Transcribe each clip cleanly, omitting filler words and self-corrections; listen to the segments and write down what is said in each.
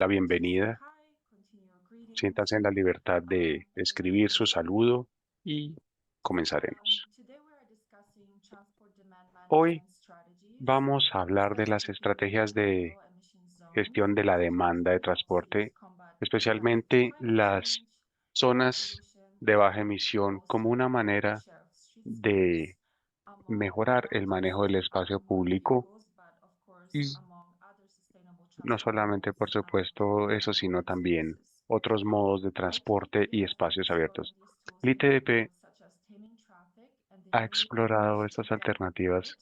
la bienvenida. Siéntase en la libertad de escribir su saludo y comenzaremos. Hoy vamos a hablar de las estrategias de gestión de la demanda de transporte, especialmente las zonas de baja emisión, como una manera de mejorar el manejo del espacio público y no solamente, por supuesto, eso, sino también otros modos de transporte y espacios abiertos. El ITDP ha explorado estas alternativas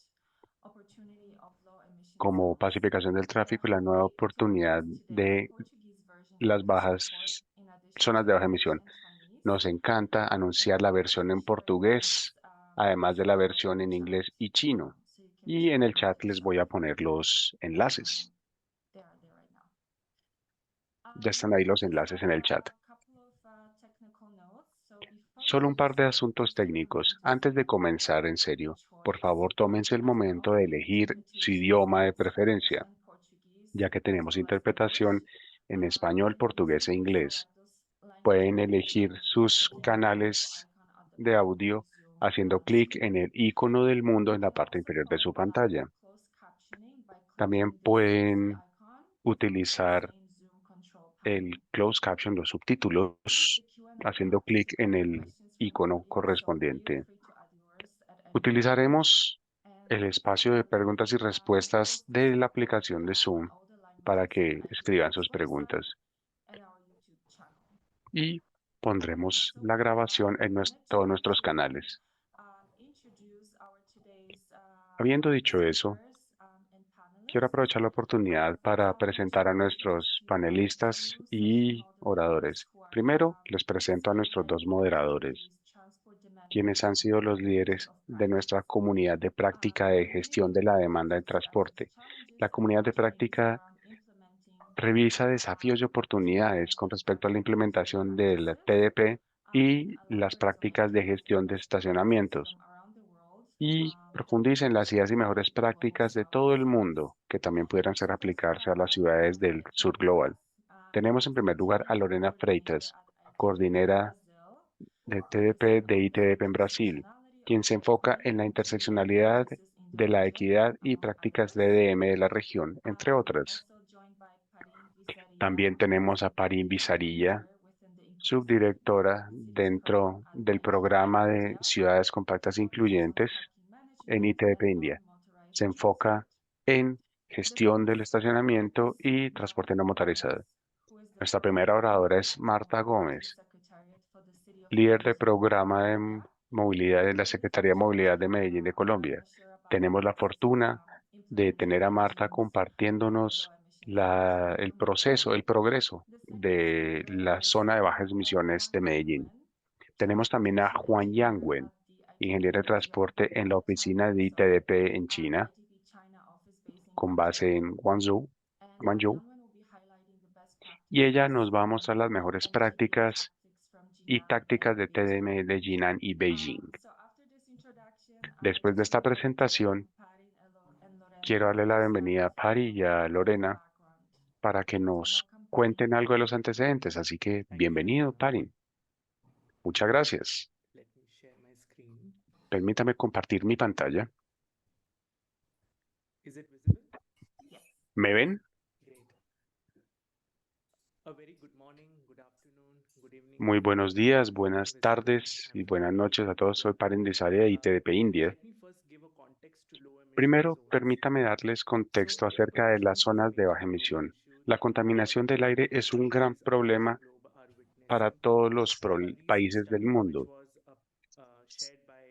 como pacificación del tráfico y la nueva oportunidad de las bajas zonas de baja emisión. Nos encanta anunciar la versión en portugués, además de la versión en inglés y chino. Y en el chat les voy a poner los enlaces. Ya están ahí los enlaces en el chat. Solo un par de asuntos técnicos. Antes de comenzar en serio, por favor, tómense el momento de elegir su idioma de preferencia, ya que tenemos interpretación en español, portugués e inglés. Pueden elegir sus canales de audio haciendo clic en el icono del mundo en la parte inferior de su pantalla. También pueden utilizar el closed caption, los subtítulos, haciendo clic en el icono correspondiente. Utilizaremos el espacio de preguntas y respuestas de la aplicación de Zoom para que escriban sus preguntas y pondremos la grabación en todos nuestros canales. Habiendo dicho eso, quiero aprovechar la oportunidad para presentar a nuestros panelistas y oradores. Primero, les presento a nuestros dos moderadores, quienes han sido los líderes de nuestra comunidad de práctica de gestión de la demanda en transporte. La comunidad de práctica revisa desafíos y oportunidades con respecto a la implementación del TDP y las prácticas de gestión de estacionamientos y profundiza en las ideas y mejores prácticas de todo el mundo que también pudieran ser aplicarse a las ciudades del sur global. Tenemos en primer lugar a Lorena Freitas, coordinadora de TDP de ITDP en Brasil, quien se enfoca en la interseccionalidad de la equidad y prácticas de EDM de la región, entre otras. También tenemos a Parin Bizarilla, subdirectora dentro del programa de Ciudades Compactas Incluyentes en ITDP India. Se enfoca en gestión del estacionamiento y transporte no motorizado. Nuestra primera oradora es Marta Gómez, líder del programa de movilidad de la Secretaría de Movilidad de Medellín de Colombia. Tenemos la fortuna de tener a Marta compartiéndonos el proceso, el progreso de la zona de bajas emisiones de Medellín. Tenemos también a Juan Yangwen, ingeniero de transporte en la oficina de ITDP en China, con base en Guangzhou, y ella nos va a mostrar las mejores prácticas y tácticas de TDM de Jinan y Beijing. Después de esta presentación, quiero darle la bienvenida a Pari y a Lorena para que nos cuenten algo de los antecedentes. Así que bienvenido, Pari. Muchas gracias. Let me share my screen. Permítame compartir mi pantalla. Is it visible? ¿Me ven? Great. A very good morning, good afternoon, good evening, Muy everyone. buenos días, My name buenas is Parin. tardes y I'm from buenas noches a ITDP todos. Soy India. Paren Disaria de ITDP India. Let me first give a context to low emission Primero, zones. permítame darles So, contexto air acerca de las pollution is a zonas de major baja global emisión. issue La that contaminación del aire es un gran countries across the problema globe are para witnessing. todos los A recent países del study, which mundo. was shared by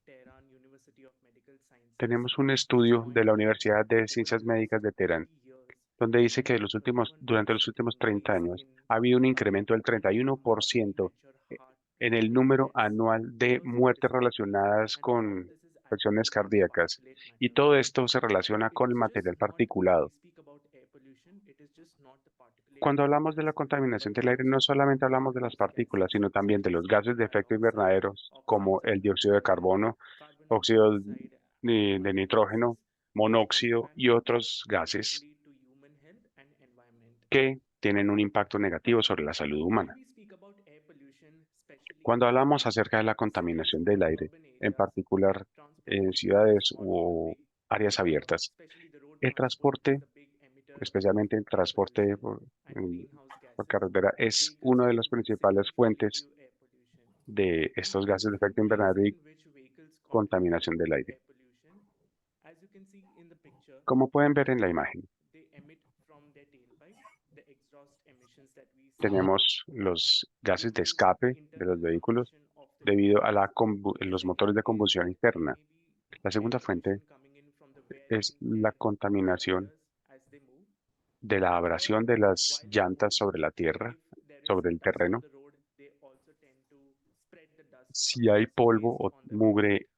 Tehran University of Medical Sciences, Tenemos un has estudio de la pointed out Universidad that de over the Ciencias last Médicas de Teherán, 30 years, donde dice que there is a durante los 21% últimos 30 increase años in ha habido un incremento del the amount of 31% major heart en el related número deaths anual de caused by muertes this pollution. relacionadas And all of con this is afecciones attributed to cardíacas. particulate Y matter. todo esto se But relaciona con el it's just material not, when we particulado. speak about air pollution, it is just not the particulate Cuando matter hablamos that de is la involved, contaminación but del aire, no also solamente hablamos de las greenhouse partículas, gases sino también de such los as gases de carbon efecto dioxide, invernadero, como el oxygen, dióxido de carbono, carbon óxido monoxide, and de other gases nitrógeno, which monóxido y contaminate otros gases directly to human health and environment. que tienen un impacto negativo sobre la salud When humana. we speak about air pollution, especially Cuando in hablamos acerca de la cities contaminación del or aire, urban en areas, particular en transportation is ciudades always the o big, áreas abiertas, especially the road el transport is transporte, the big emitter of especialmente el air transporte pollution and greenhouse por gases. carretera, es Vehicles una de can las principales significantly fuentes reduce air pollution. de And there estos are gases de efecto different ways invernadero y in which vehicles contribute contaminación del to aire. air pollution. As you can see in the picture, Como pueden ver en la imagen, they emit from their tailpipe the exhaust emissions that we see. tenemos los gases de Due to the escape de los internal vehículos combustion of the debido a vehicles. The los motores second de is combustión there interna. may be La air segunda fuente pollution coming in from the wearing es la air of the contaminación tires as they move. de la The third abrasión de is las while they llantas move, sobre la tierra, if there is sobre el dust on terreno. the road, they also tend to spread the dust Si hay across polvo based o on the mugre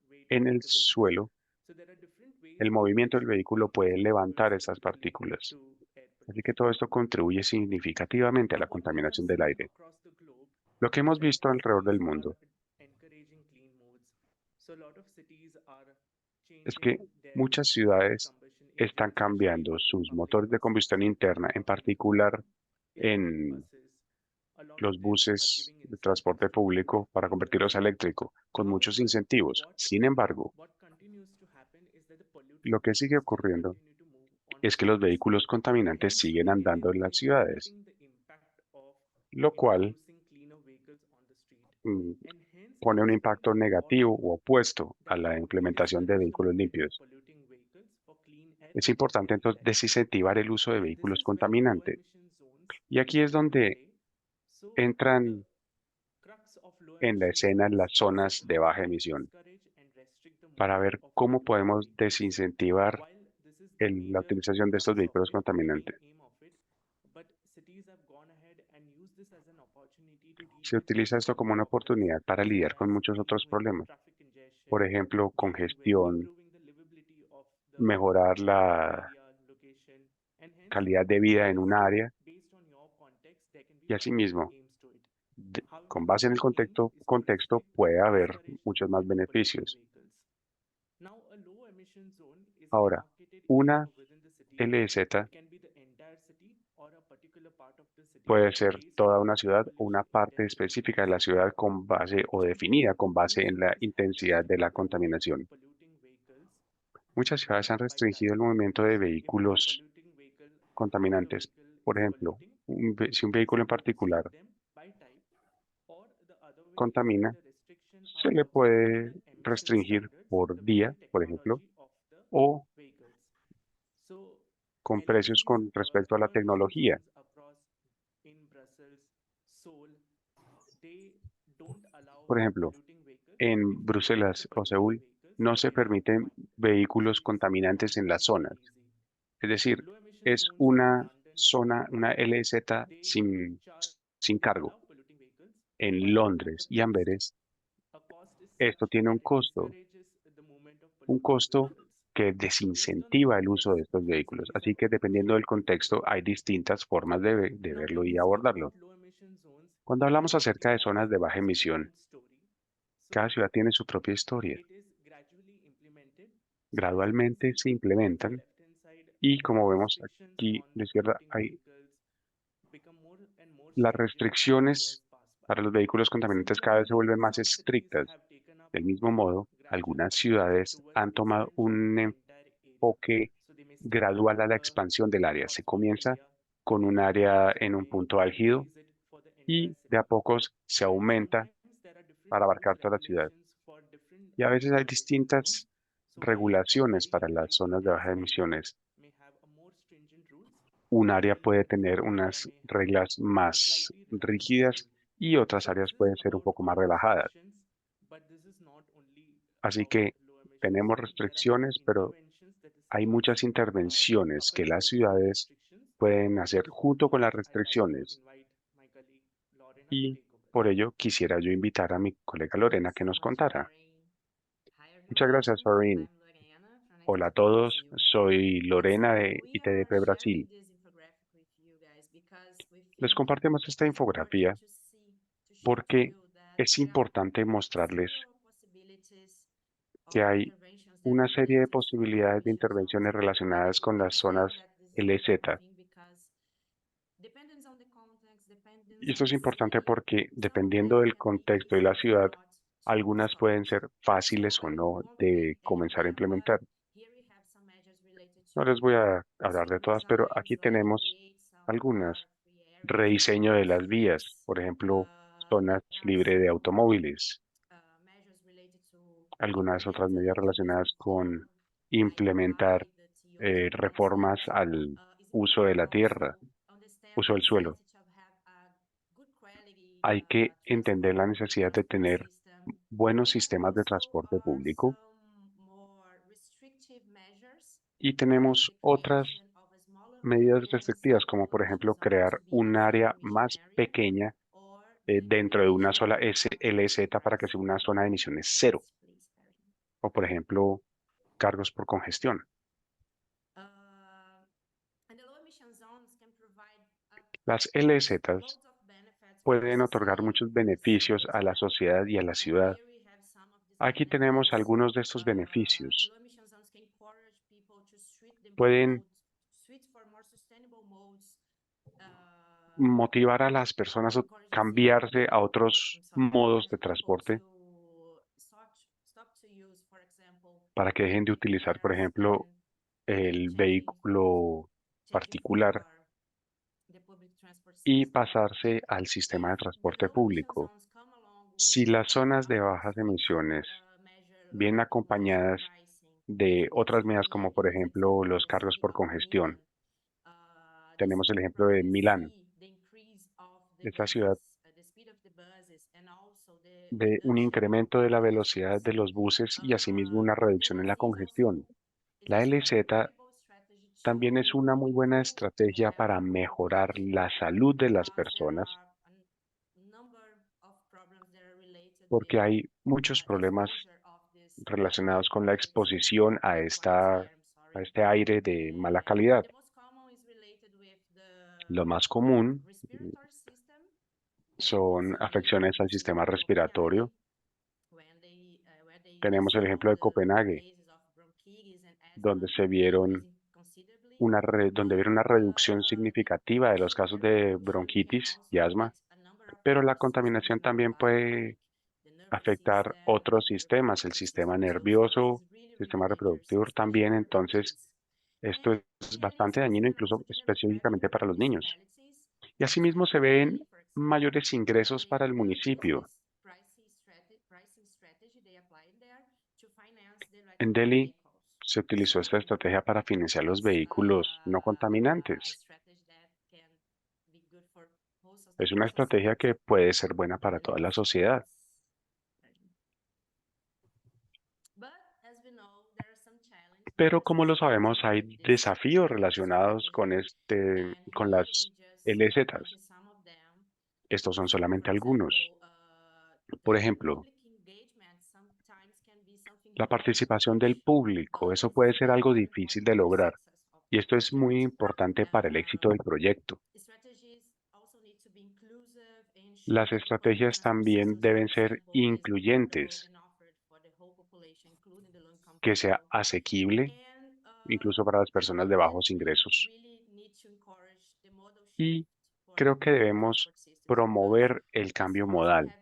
weight en of el the vehicle. suelo, So there are different ways el in movimiento which del vehículo puede these levantar vehicles esas contribute partículas. to air Así que pollution. todo esto contribuye significativamente a Now, la what we have contaminación del seen aire. across the globe Lo que is hemos that visto alrededor cities del are mundo encouraging clean modes. So a lot of cities are es changing que their muchas internal ciudades combustion están engines, especially cambiando in sus public motores de buses, combustión interna, en public particular electric en buses. A lot of los them are buses giving de incentives transporte to público para convertirlos a vehicles. eléctrico, con muchos However, incentivos. what Sin embargo, what continues to happen is that the polluting lo que sigue vehicles still ocurriendo continue to move on the es que los streets, vehículos and contaminantes hence siguen andando en las ciudades, inhibiting the impact of lo cual introducing cleaner vehicles on the street. mm, And hence it pone un is very impacto negativo important o opuesto a that la we implementación de discourage the vehículos movement of limpios. polluting vehicles for clean air Es importante quality entonces levels. desincentivar el uso de And this vehículos is where the low contaminantes. emission zones Y aquí es come into donde play. So the entran crux of low en la emission escena zones las is zonas de how baja to emisión discourage and restrict the para movement ver of cómo polluting podemos vehicles. desincentivar While this is the la major utilización de estos crux of vehículos it, the main contaminantes. aim of it, but cities have gone ahead and used this as an opportunity to deal Se with utiliza esto multiple como una problems oportunidad para such lidiar con as muchos otros removing problemas. traffic congestion, Por ejemplo, dealing with congestión, improving the livability of the mejorar la area location, and hence calidad de vida there en is, un área based on your context, there can be y multiple asimismo, aims to it. However, con the base en el main aim is to contexto restrict puede and haber discourage the muchos más movement of polluting beneficios. vehicles. Now, a low emission zone is a Ahora, demarcated area una within the city. LZ It can be the entire city or a particular part of the city puede ser based toda on una the ciudad o una pollution parte intensity of específica de the la city. ciudad con base o So definida con base many en la cities have intensidad de la restricted the movement of contaminación. polluting vehicles Muchas ciudades han by restringido type. el movimiento de So if a vehículos polluting vehicle, if a contaminantes. vehicle Por is ejemplo, polluting, si un it is vehículo en to particular restrict them by type, or the other way is that contamina, the restriction are se le also within puede the emission restringir standards, por the día, vehicle por ejemplo, technology of the o vehicles. So con precios LEZs, con respecto a low la emission tecnología. zones across in Brussels, Seoul, they don't allow Por ejemplo, polluting vehicles. If en you look at the Bruselas o polluting Seúl vehicles, no se they are permiten fined. So vehículos this is where contaminantes en las it's very zonas. easy. Es decir, Low emission es zones in una London, zona, una LZ they sin cargo. allow polluting vehicles, En but at a Londres y cost. Amberes, A cost is such esto tiene that it discourages the movement of un polluting costo vehicles. que So based on the desincentiva el uso de context, estos different vehículos. cities have Así que dependiendo implemented del different contexto, measures. hay distintas formas de Now, verlo when y we speak abordarlo. about low emission zones, Cuando hablamos each acerca city de has zonas de baja its emisión, own story. cada So ciudad tiene su propia historia. it is gradually implemented. So as you can Gradualmente see se on the implementan left hand side, y como vemos restrictions aquí on de the izquierda, polluting hay vehicles become more and more las stringent as the years restricciones pass by. para los vehículos contaminantes cada vez se Similarly, vuelven más some cities estrictas. have taken up Del mismo modo, gradual algunas approach ciudades towards han tomado expansion un the entire area. enfoque So they may start gradual a with la a expansión del área. Se hotspot comienza area, con un and área then en un they punto álgido increase it for the entire y de a city. pocos se And aumenta sometimes there are different para rules, abarcar toda la ciudad. regulations for different Y a veces hay low emission zones. distintas So while a regulaciones very para las high zonas de bajas intensity area emisiones. may have a more stringent rules, Un while área a low puede tener intensity area unas may have reglas a más slightly relaxed rígidas rule. y otras So áreas this is pueden ser un about poco más all relajadas. restrictions, but this is not only Así about que low emission tenemos zone. There are many restricciones, pero interventions that the hay cities muchas intervenciones que las allow with the ciudades restrictions. pueden hacer And for junto con las these, I'd like to restricciones. invite my colleague Lorena to Y take over. por ello quisiera yo invitar a mi colega Thank Lorena you que so nos much, contara. Irene. Hi, Muchas gracias, everyone. Farin. I'm Lorena from Hola a ITDP todos, Brazil. soy And Lorena so de we are ITDP sharing Brasil. this infographic with you guys because we Les think compartimos it esta is important infografía to see, to show to porque you that es there are importante mostrarles several possibilities que of hay interventions that una serie de related to low posibilidades de emission zones. intervenciones And relacionadas we con can las say zonas that this is a very good LZ. thing because Y esto es importante porque dependiendo del contexto de la ciudad, algunas pueden ser fáciles o no de comenzar a implementar. No les voy a hablar de todas, pero aquí tenemos algunas. Rediseño de las vías, por ejemplo, zonas libres de automóviles. Algunas otras medidas relacionadas con implementar reformas al uso de la tierra, uso del suelo. Hay que entender la necesidad de tener buenos sistemas de transporte público y tenemos otras medidas restrictivas, como por ejemplo crear un área más pequeña dentro de una sola LZ para que sea una zona de emisiones cero, o por ejemplo cargos por congestión. Las LZs pueden otorgar muchos beneficios a la sociedad y a la ciudad. Aquí tenemos algunos de estos beneficios. Pueden motivar a las personas a cambiarse a otros modos de transporte para que dejen de utilizar, por ejemplo, el vehículo particular y pasarse al sistema de transporte público. Si las zonas de bajas emisiones vienen acompañadas de otras medidas como por ejemplo los cargos por congestión, tenemos el ejemplo de Milán, esta ciudad de un incremento de la velocidad de los buses y asimismo una reducción en la congestión. La LZ también es una muy buena estrategia para mejorar la salud de las personas, porque hay muchos problemas relacionados con la exposición a este aire de mala calidad. Lo más común son afecciones al sistema respiratorio. Tenemos el ejemplo de Copenhague, donde donde vieron una reducción significativa de los casos de bronquitis y asma, pero la contaminación también puede afectar otros sistemas, el sistema nervioso, sistema reproductivo también, entonces esto es bastante dañino incluso específicamente para los niños. Y asimismo se ven mayores ingresos para el municipio. En Delhi se utilizó esta estrategia para financiar los vehículos no contaminantes. Es una estrategia que puede ser buena para toda la sociedad. Pero como lo sabemos, hay desafíos relacionados con las LZs. Estos son solamente algunos. Por ejemplo, la participación del público, eso puede ser algo difícil de lograr. Y esto es muy importante para el éxito del proyecto. Las estrategias también deben ser incluyentes, que sea asequible, incluso para las personas de bajos ingresos. Y creo que debemos promover el cambio modal.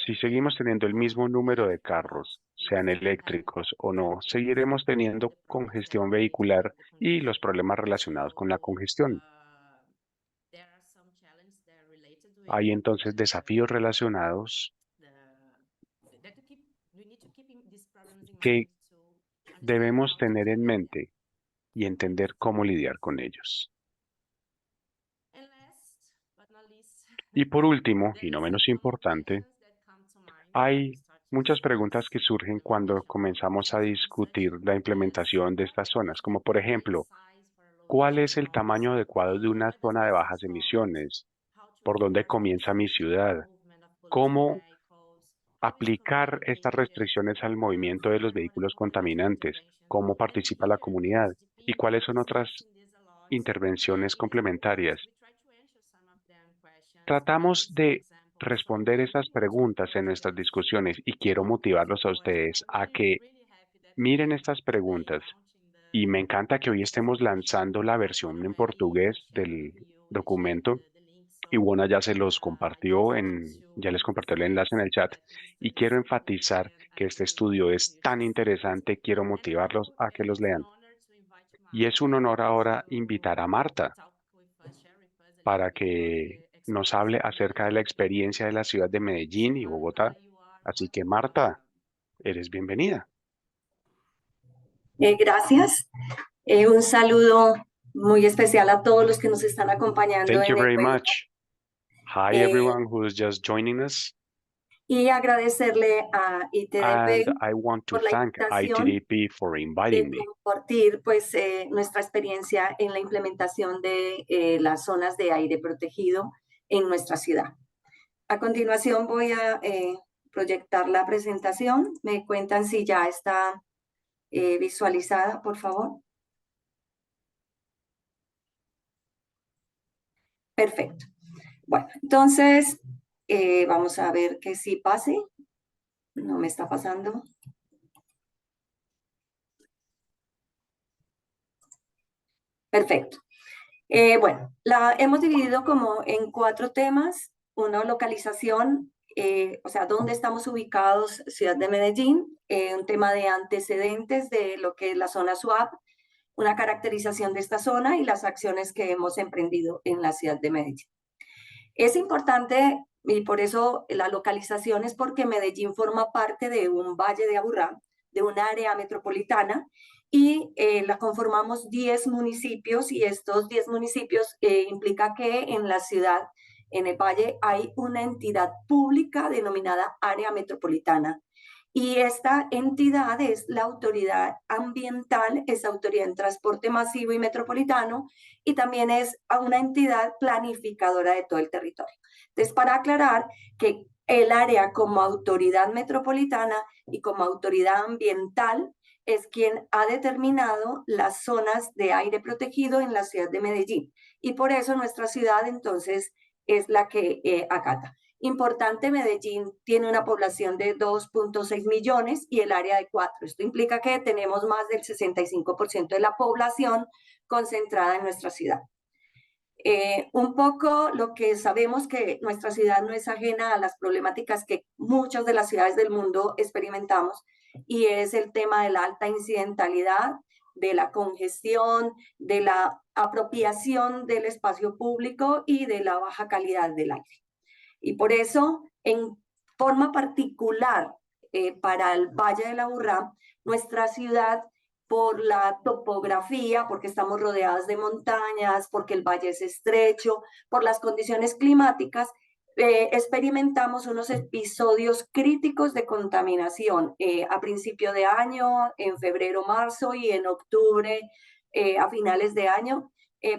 Si seguimos teniendo el mismo número de carros, sean eléctricos o no, seguiremos teniendo congestión vehicular y los problemas relacionados con la congestión. Hay entonces desafíos relacionados que debemos tener en mente y entender cómo lidiar con ellos. Y por último, y no menos importante, hay muchas preguntas que surgen cuando comenzamos a discutir la implementación de estas zonas, como por ejemplo, ¿cuál es el tamaño adecuado de una zona de bajas emisiones? ¿Por dónde comienza mi ciudad? ¿Cómo aplicar estas restricciones al movimiento de los vehículos contaminantes? ¿Cómo participa la comunidad? ¿Y cuáles son otras intervenciones complementarias? Tratamos de responder esas preguntas en nuestras discusiones y quiero motivarlos a ustedes a que miren estas preguntas Y me encanta que hoy estemos lanzando la versión en portugués del documento. Y Wona ya se los compartió ya les compartió el enlace en el chat. Y quiero enfatizar que este estudio es tan interesante, quiero motivarlos a que los lean. Y es un honor ahora invitar a Marta para que nos hable acerca de la experiencia de la ciudad de Medellín y Bogotá. Así que Marta, eres bienvenida. Gracias. Un saludo muy especial a todos los que nos están acompañando Thank you en el very webinar. much. Hi, Eh, everyone who is just joining us. Y agradecerle a And ITDP I want to por la thank invitación ITDP for de inviting me compartir pues, nuestra experiencia en la implementación de las zonas de aire protegido en nuestra ciudad. A continuación voy a proyectar la presentación. Me cuentan si ya está visualizada, por favor. Perfecto. Bueno, entonces vamos a ver que sí pase. No me está pasando. Perfecto. Bueno, la hemos dividido como en 4 temas. Uno, localización, o sea, dónde estamos ubicados, ciudad de Medellín. Un tema de antecedentes de lo que es la zona SWAP, una caracterización de esta zona y las acciones que hemos emprendido en la ciudad de Medellín. Es importante, y por eso la localización es porque Medellín forma parte de un valle de Aburrá, de un área metropolitana, y la conformamos 10 municipios, y estos 10 municipios implica que en la ciudad, en el valle, hay una entidad pública denominada área metropolitana. Y esta entidad es la autoridad ambiental, es autoridad en transporte masivo y metropolitano, y también es una entidad planificadora de todo el territorio. Entonces, para aclarar que el área como autoridad metropolitana y como autoridad ambiental es quien ha determinado las zonas de aire protegido en la ciudad de Medellín. Y por eso nuestra ciudad entonces es la que acata. Importante, Medellín tiene una población de 2.6 millones y el área de 4. Esto implica que tenemos más del 65% de la población concentrada en nuestra ciudad. Un poco lo que sabemos que nuestra ciudad no es ajena a las problemáticas que muchas de las ciudades del mundo experimentamos, y es el tema de la alta incidentalidad, de la congestión, de la apropiación del espacio público y de la baja calidad del aire. Y por eso, en forma particular, para el Valle de la Aburrá, nuestra ciudad, por la topografía, porque estamos rodeadas de montañas, porque el valle es estrecho, por las condiciones climáticas, experimentamos unos episodios críticos de contaminación a principio de año, en febrero, marzo y en octubre, a finales de año.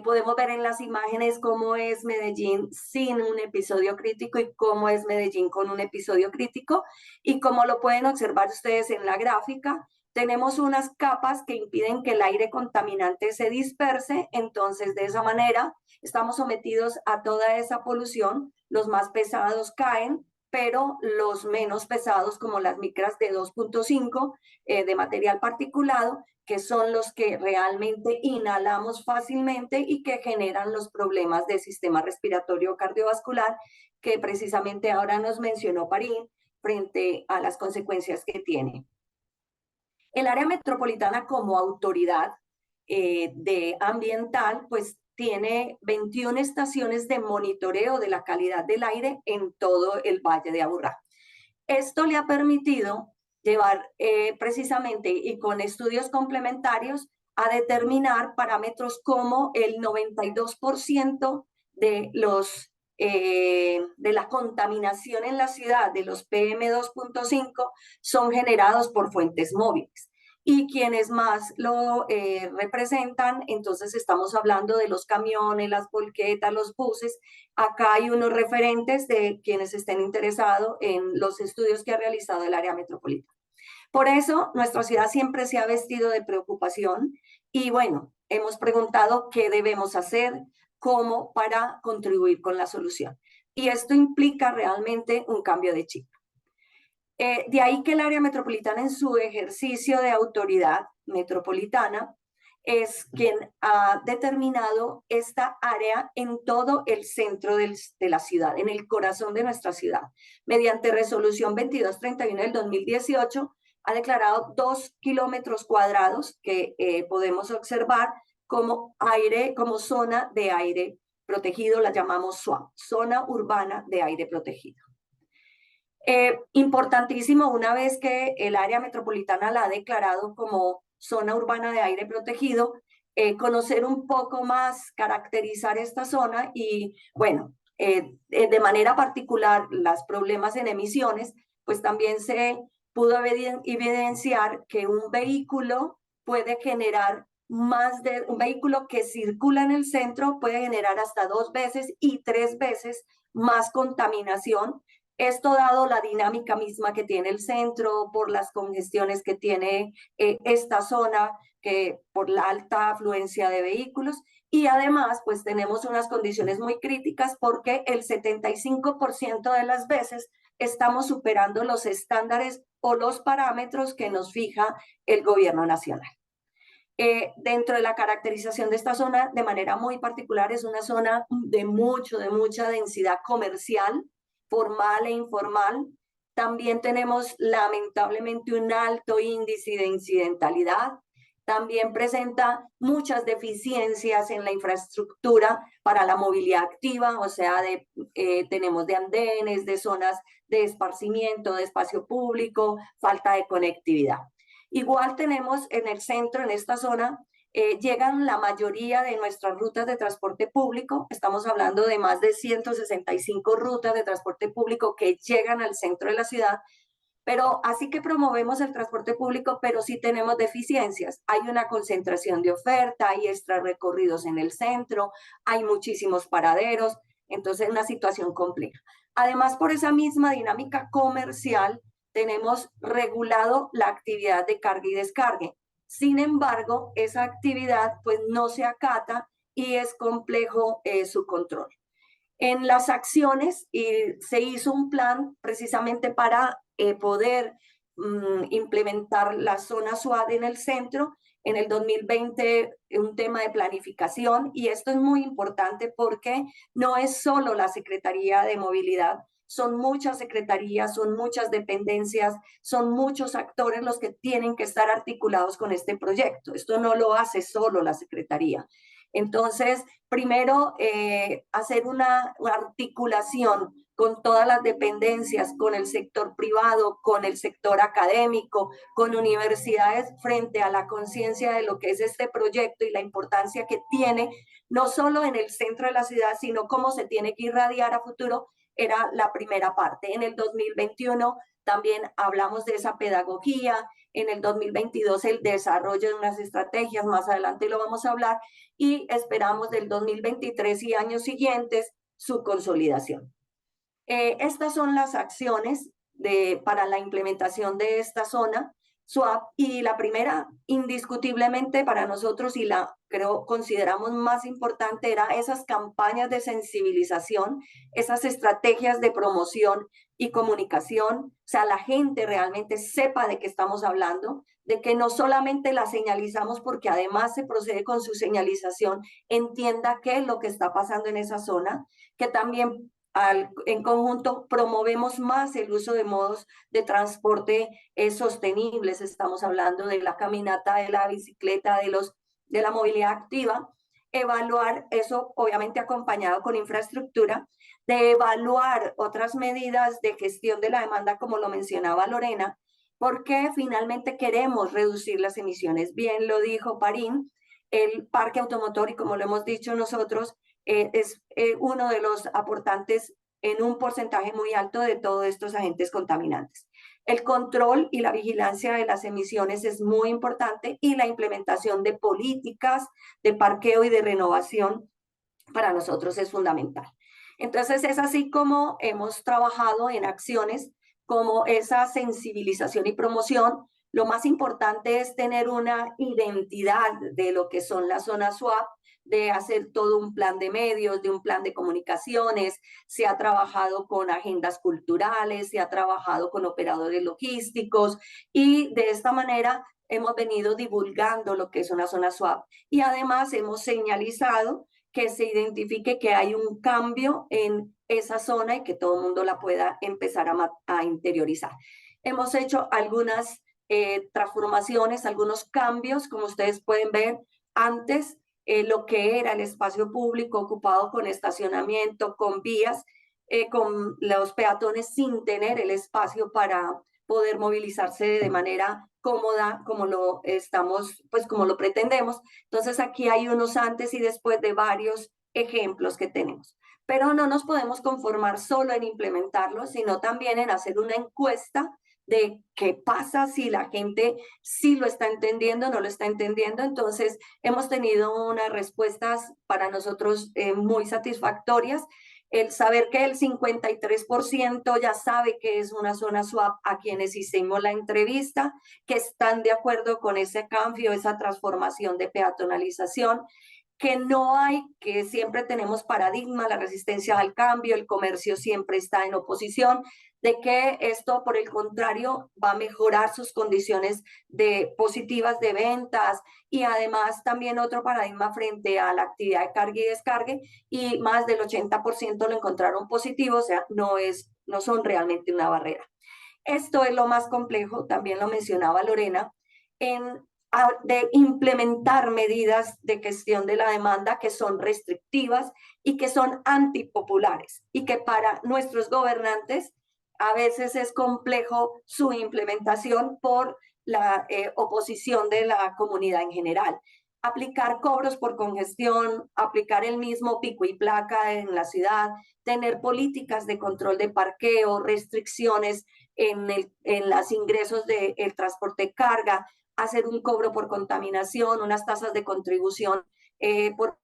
Podemos ver en las imágenes cómo es Medellín sin un episodio crítico y cómo es Medellín con un episodio crítico. Y como lo pueden observar ustedes en la gráfica, tenemos unas capas que impiden que el aire contaminante se disperse. Entonces, de esa manera, estamos sometidos a toda esa polución. Los más pesados caen, pero los menos pesados, como las micras de 2.5 de material particulado, que son los que realmente inhalamos fácilmente y que generan los problemas del sistema respiratorio cardiovascular, que precisamente ahora nos mencionó Parín frente a las consecuencias que tiene. El área metropolitana como autoridad de ambiental, pues tiene 21 estaciones de monitoreo de la calidad del aire en todo el Valle de Aburrá. Esto le ha permitido llevar precisamente y con estudios complementarios a determinar parámetros como el 92% de de la contaminación en la ciudad, de los PM2.5, son generados por fuentes móviles. Y quienes más lo representan, entonces estamos hablando de los camiones, las volquetas, los buses. Acá hay unos referentes de quienes estén interesados en los estudios que ha realizado el área metropolitana. Por eso, nuestra ciudad siempre se ha vestido de preocupación y bueno, hemos preguntado qué debemos hacer, cómo para contribuir con la solución. Y esto implica realmente un cambio de chip. De ahí que el área metropolitana en su ejercicio de autoridad metropolitana es quien ha determinado esta área en todo el centro de la ciudad, en el corazón de nuestra ciudad. Mediante resolución 2231 del 2018, ha declarado 2 kilómetros cuadrados que podemos observar como zona de aire protegido, la llamamos SUAP, zona urbana de aire protegido. Importantísimo, una vez que el área metropolitana la ha declarado como zona urbana de aire protegido, conocer un poco más, caracterizar esta zona y, bueno, de manera particular, los problemas en emisiones, pues también se pudo evidenciar que un vehículo puede generar un vehículo que circula en el centro puede generar hasta 2 veces y 3 veces más contaminación. Esto dado la dinámica misma que tiene el centro, por las congestiones que tiene esta zona, que por la alta afluencia de vehículos, y además pues tenemos unas condiciones muy críticas porque el 75% de las veces estamos superando los estándares o los parámetros que nos fija el gobierno nacional. Dentro de la caracterización de esta zona, de manera muy particular, es una zona de mucha densidad comercial, formal e informal. También tenemos lamentablemente un alto índice de incidentalidad. También presenta muchas deficiencias en la infraestructura para la movilidad activa, o sea, tenemos de andenes, de zonas de esparcimiento, de espacio público, falta de conectividad. Igual tenemos en el centro, en esta zona, llegan la mayoría de nuestras rutas de transporte público. Estamos hablando de más de 165 rutas de transporte público que llegan al centro de la ciudad. Pero así que promovemos el transporte público, pero sí tenemos deficiencias. Hay una concentración de oferta, hay extra recorridos en el centro, hay muchísimos paraderos, entonces una situación compleja. Además, por esa misma dinámica comercial, tenemos regulado la actividad de carga y descargue. Sin embargo, esa actividad pues no se acata y es complejo su control. En las acciones se hizo un plan precisamente para poder implementar la zona SUAD en el centro. En el 2020 un tema de planificación, y esto es muy importante porque no es solo la Secretaría de Movilidad, son muchas secretarías, son muchas dependencias, son muchos actores los que tienen que estar articulados con este proyecto. Esto no lo hace solo la Secretaría. Entonces, primero, hacer una articulación con todas las dependencias, con el sector privado, con el sector académico, con universidades, frente a la conciencia de lo que es este proyecto y la importancia que tiene, no solo en el centro de la ciudad, sino cómo se tiene que irradiar a futuro, era la primera parte. En el 2021 también hablamos de esa pedagogía, en el 2022 el desarrollo de unas estrategias, más adelante lo vamos a hablar, y esperamos del 2023 y años siguientes su consolidación. Estas son las acciones para la implementación de esta zona SUAP, y la primera, indiscutiblemente para nosotros, y la consideramos más importante, era esas campañas de sensibilización, esas estrategias de promoción y comunicación, o sea, la gente realmente sepa de qué estamos hablando, de que no solamente la señalizamos porque además se procede con su señalización, entienda qué es lo que está pasando en esa zona, que también en conjunto promovemos más el uso de modos de transporte sostenibles. Estamos hablando de la caminata, de la bicicleta, de la movilidad activa. Evaluar eso, obviamente acompañado con infraestructura, de evaluar otras medidas de gestión de la demanda, como lo mencionaba Lorena, porque finalmente queremos reducir las emisiones. Bien lo dijo Parín, el parque automotor, y como lo hemos dicho nosotros, es uno de los aportantes en un porcentaje muy alto de todos estos agentes contaminantes. El control y la vigilancia de las emisiones es muy importante, y la implementación de políticas de parqueo y de renovación para nosotros es fundamental. Entonces es así como hemos trabajado en acciones como esa sensibilización y promoción. Lo más importante es tener una identidad de lo que son las zonas SUAP, de hacer todo un plan de medios, de un plan de comunicaciones. Se ha trabajado con agendas culturales, se ha trabajado con operadores logísticos, y de esta manera hemos venido divulgando lo que es una zona swap y además hemos señalizado que se identifique que hay un cambio en esa zona y que todo el mundo la pueda empezar a interiorizar. Hemos hecho algunas transformaciones, algunos cambios, como ustedes pueden ver. Antes, lo que era el espacio público ocupado con estacionamiento, con vías, con los peatones sin tener el espacio para poder movilizarse de manera cómoda, como lo estamos, pues como lo pretendemos. Entonces aquí hay unos antes y después de varios ejemplos que tenemos. Pero no nos podemos conformar solo en implementarlo, sino también en hacer una encuesta de qué pasa si la gente sí lo está entendiendo, no lo está entendiendo. Entonces, hemos tenido unas respuestas para nosotros muy satisfactorias. El saber que el 53% ya sabe que es una zona swap a quienes hicimos la entrevista, que están de acuerdo con ese cambio, esa transformación de peatonalización, que no hay, que siempre tenemos paradigma, la resistencia al cambio, el comercio siempre está en oposición, de que esto, por el contrario, va a mejorar sus condiciones positivas de ventas y además también otro paradigma frente a la actividad de carga y descargue y más del 80% lo encontraron positivo, o sea, no son realmente una barrera. Esto es lo más complejo, también lo mencionaba Lorena, de implementar medidas de gestión de la demanda que son restrictivas y que son antipopulares y que para nuestros gobernantes a veces es complejo su implementación por la oposición de la comunidad en general. Aplicar cobros por congestión, aplicar el mismo pico y placa en la ciudad, tener políticas de control de parqueo, restricciones en los ingresos del transporte de carga, hacer un cobro por contaminación, unas tasas de contribución por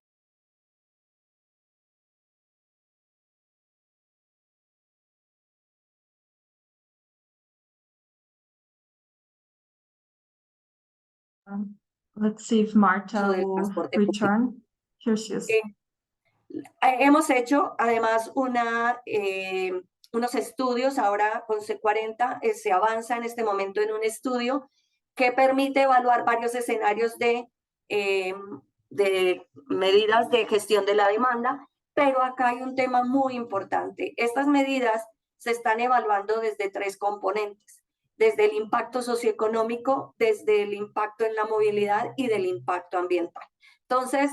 Let's see if Marta del will transporte público. return. Here she is. Hemos hecho además unos estudios, ahora con C40 se avanza en este momento en un estudio que permite evaluar varios escenarios de medidas de gestión de la demanda, pero acá hay un tema muy importante. Estas medidas se están evaluando desde 3 componentes, desde el impacto socioeconómico, desde el impacto en la movilidad y del impacto ambiental. Entonces,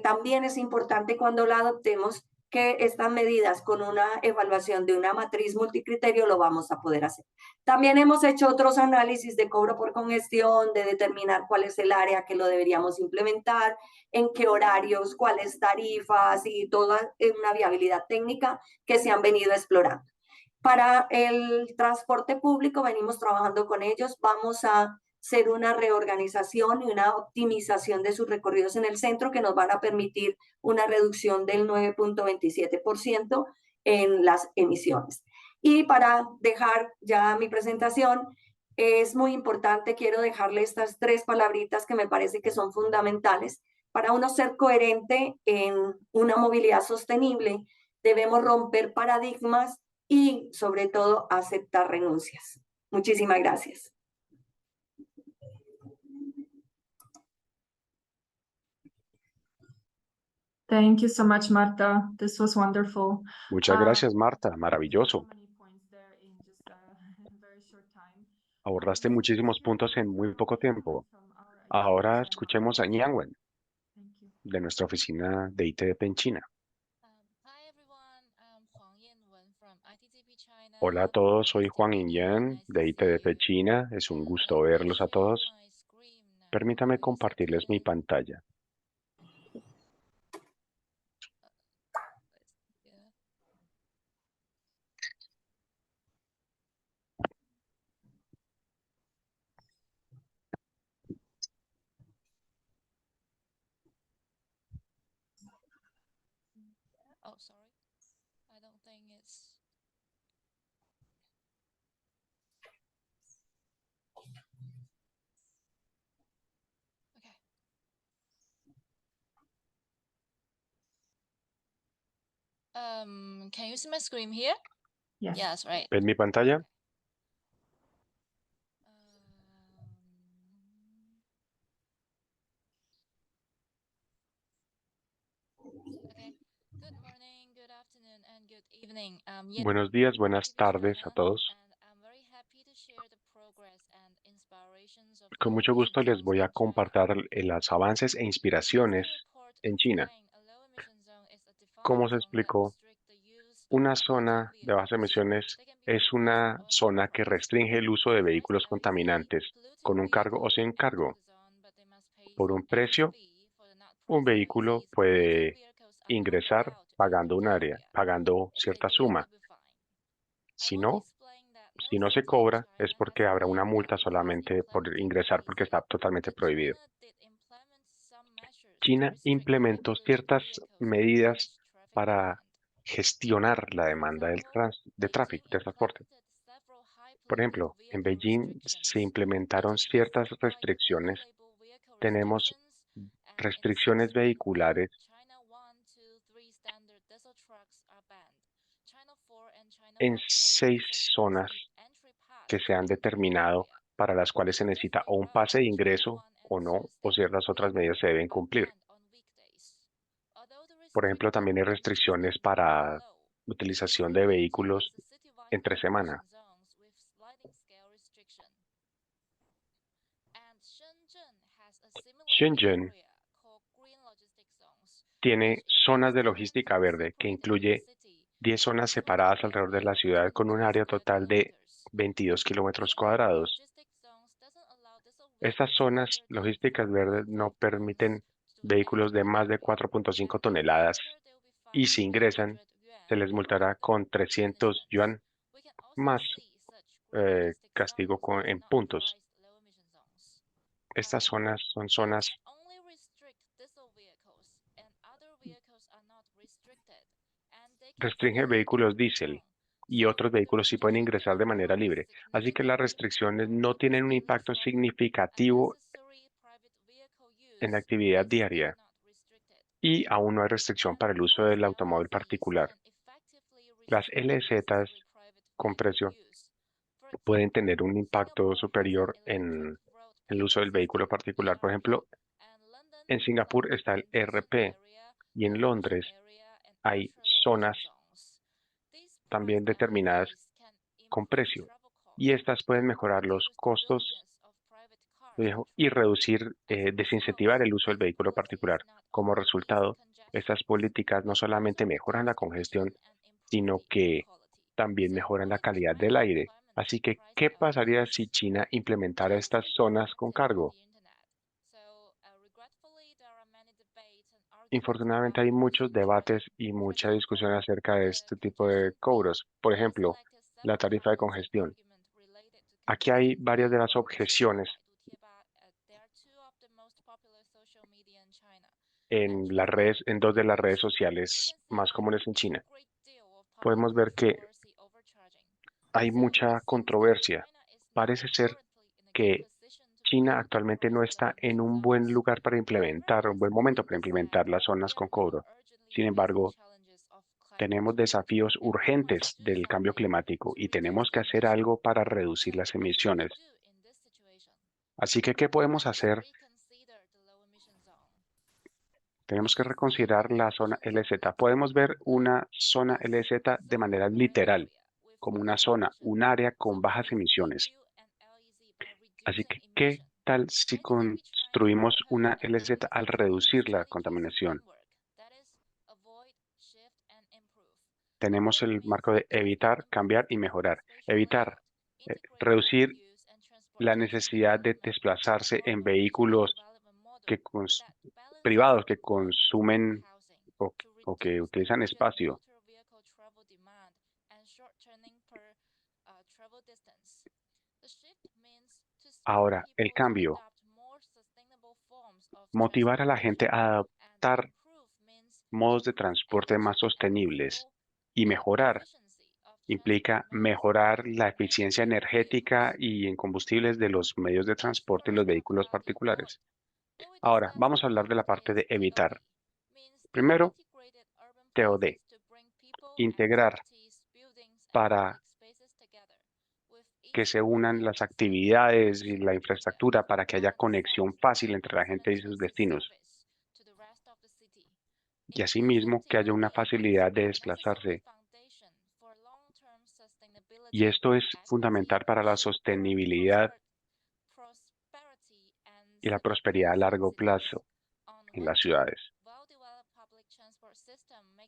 también es importante cuando la adoptemos que estas medidas con una evaluación de una matriz multicriterio lo vamos a poder hacer. También hemos hecho otros análisis de cobro por congestión, de determinar cuál es el área que lo deberíamos implementar, en qué horarios, cuáles tarifas y toda una viabilidad técnica que se han venido explorando. Para el transporte público venimos trabajando con ellos, vamos a hacer una reorganización y una optimización de sus recorridos en el centro que nos van a permitir una reducción del 9.27% en las emisiones. Y para dejar ya mi presentación, es muy importante, quiero dejarle estas 3 palabritas que me parece que son fundamentales. Para uno ser coherente en una movilidad sostenible, debemos romper paradigmas y sobre todo aceptar renuncias. Muchísimas gracias. Thank you so much, Marta. This was wonderful. Muchas gracias, Marta. Maravilloso. Abordaste muchísimos puntos en muy poco tiempo. Ahora escuchemos a Niangwen, de nuestra oficina de ITDP en China. Hola a todos, soy Juan Yinyan de ITDP China. Es un gusto verlos a todos. Permítame compartirles mi pantalla. Oh, sorry. I don't think it's... Okay. Can you see my screen here? Yes. Yes, right. ¿Ven mi pantalla? Buenos días, buenas tardes a todos. Con mucho gusto les voy a compartir los avances e inspiraciones en China. Como se explicó, una zona de bajas emisiones es una zona que restringe el uso de vehículos contaminantes, con un cargo o sin cargo. Por un precio, un vehículo puede ingresar pagando un área, pagando cierta suma. Si no se cobra, es porque habrá una multa solamente por ingresar porque está totalmente prohibido. China implementó ciertas medidas para gestionar la demanda de tráfico, de transporte. Por ejemplo, en Beijing se implementaron ciertas restricciones. Tenemos restricciones vehiculares en 6 zonas que se han determinado para las cuales se necesita o un pase de ingreso o no, o ciertas otras medidas se deben cumplir. Por ejemplo, también hay restricciones para utilización de vehículos entre semana. Shenzhen tiene zonas de logística verde que incluye 10 zonas separadas alrededor de la ciudad con un área total de 22 kilómetros cuadrados. Estas zonas logísticas verdes no permiten vehículos de más de 4.5 toneladas y si ingresan se les multará con 300 yuan más castigo en puntos. Estas zonas son zonas restringen vehículos diésel y otros vehículos sí pueden ingresar de manera libre. Así que las restricciones no tienen un impacto significativo en la actividad diaria y aún no hay restricción para el uso del automóvil particular. Las LZ con precio pueden tener un impacto superior en el uso del vehículo particular. Por ejemplo, en Singapur está el RP y en Londres hay zonas también determinadas con precio y estas pueden mejorar los costos y desincentivar el uso del vehículo particular. Como resultado, estas políticas no solamente mejoran la congestión, sino que también mejoran la calidad del aire. Así que, ¿qué pasaría si China implementara estas zonas con cargo? Infortunadamente hay muchos debates y mucha discusión acerca de este tipo de cobros. Por ejemplo, la tarifa de congestión. Aquí hay varias de las objeciones en las redes, en 2 de las redes sociales más comunes en China. Podemos ver que hay mucha controversia. Parece ser que China actualmente no está en un buen lugar para implementar, un buen momento para implementar las zonas con cobro. Sin embargo, tenemos desafíos urgentes del cambio climático y tenemos que hacer algo para reducir las emisiones. Así que, ¿qué podemos hacer? Tenemos que reconsiderar la zona LZ. Podemos ver una zona LZ de manera literal, como una zona, un área con bajas emisiones. Así que, ¿qué tal si construimos una LZ al reducir la contaminación? Tenemos el marco de evitar, cambiar y mejorar. Evitar, reducir la necesidad de desplazarse en vehículos privados que consumen o que utilizan espacio. Ahora, el cambio. Motivar a la gente a adoptar modos de transporte más sostenibles y mejorar implica mejorar la eficiencia energética y en combustibles de los medios de transporte y los vehículos particulares. Ahora, vamos a hablar de la parte de evitar. Primero, TOD, integrar para que se unan las actividades y la infraestructura para que haya conexión fácil entre la gente y sus destinos. Y asimismo, que haya una facilidad de desplazarse Y esto es fundamental para la sostenibilidad y la prosperidad a largo plazo en las ciudades.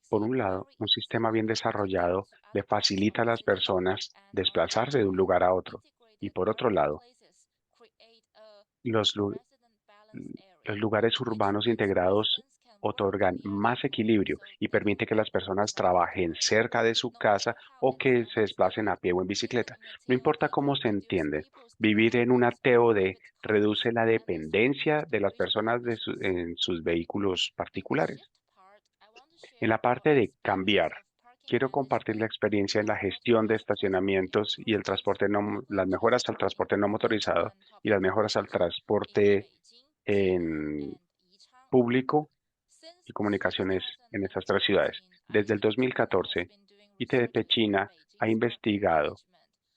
Por un lado, un sistema bien desarrollado le facilita a las personas desplazarse de un lugar a otro. Y por otro lado, los, lu- los lugares urbanos integrados otorgan más equilibrio y permite que las personas trabajen cerca de su casa o que se desplacen a pie o en bicicleta. No importa cómo se entiende, vivir en una TOD reduce la dependencia de las personas en sus vehículos particulares. En la parte de cambiar, quiero compartir la experiencia en la gestión de estacionamientos y el transporte las mejoras al transporte no motorizado y las mejoras al transporte en público y comunicaciones en estas tres ciudades. Desde el 2014, ITDP China ha investigado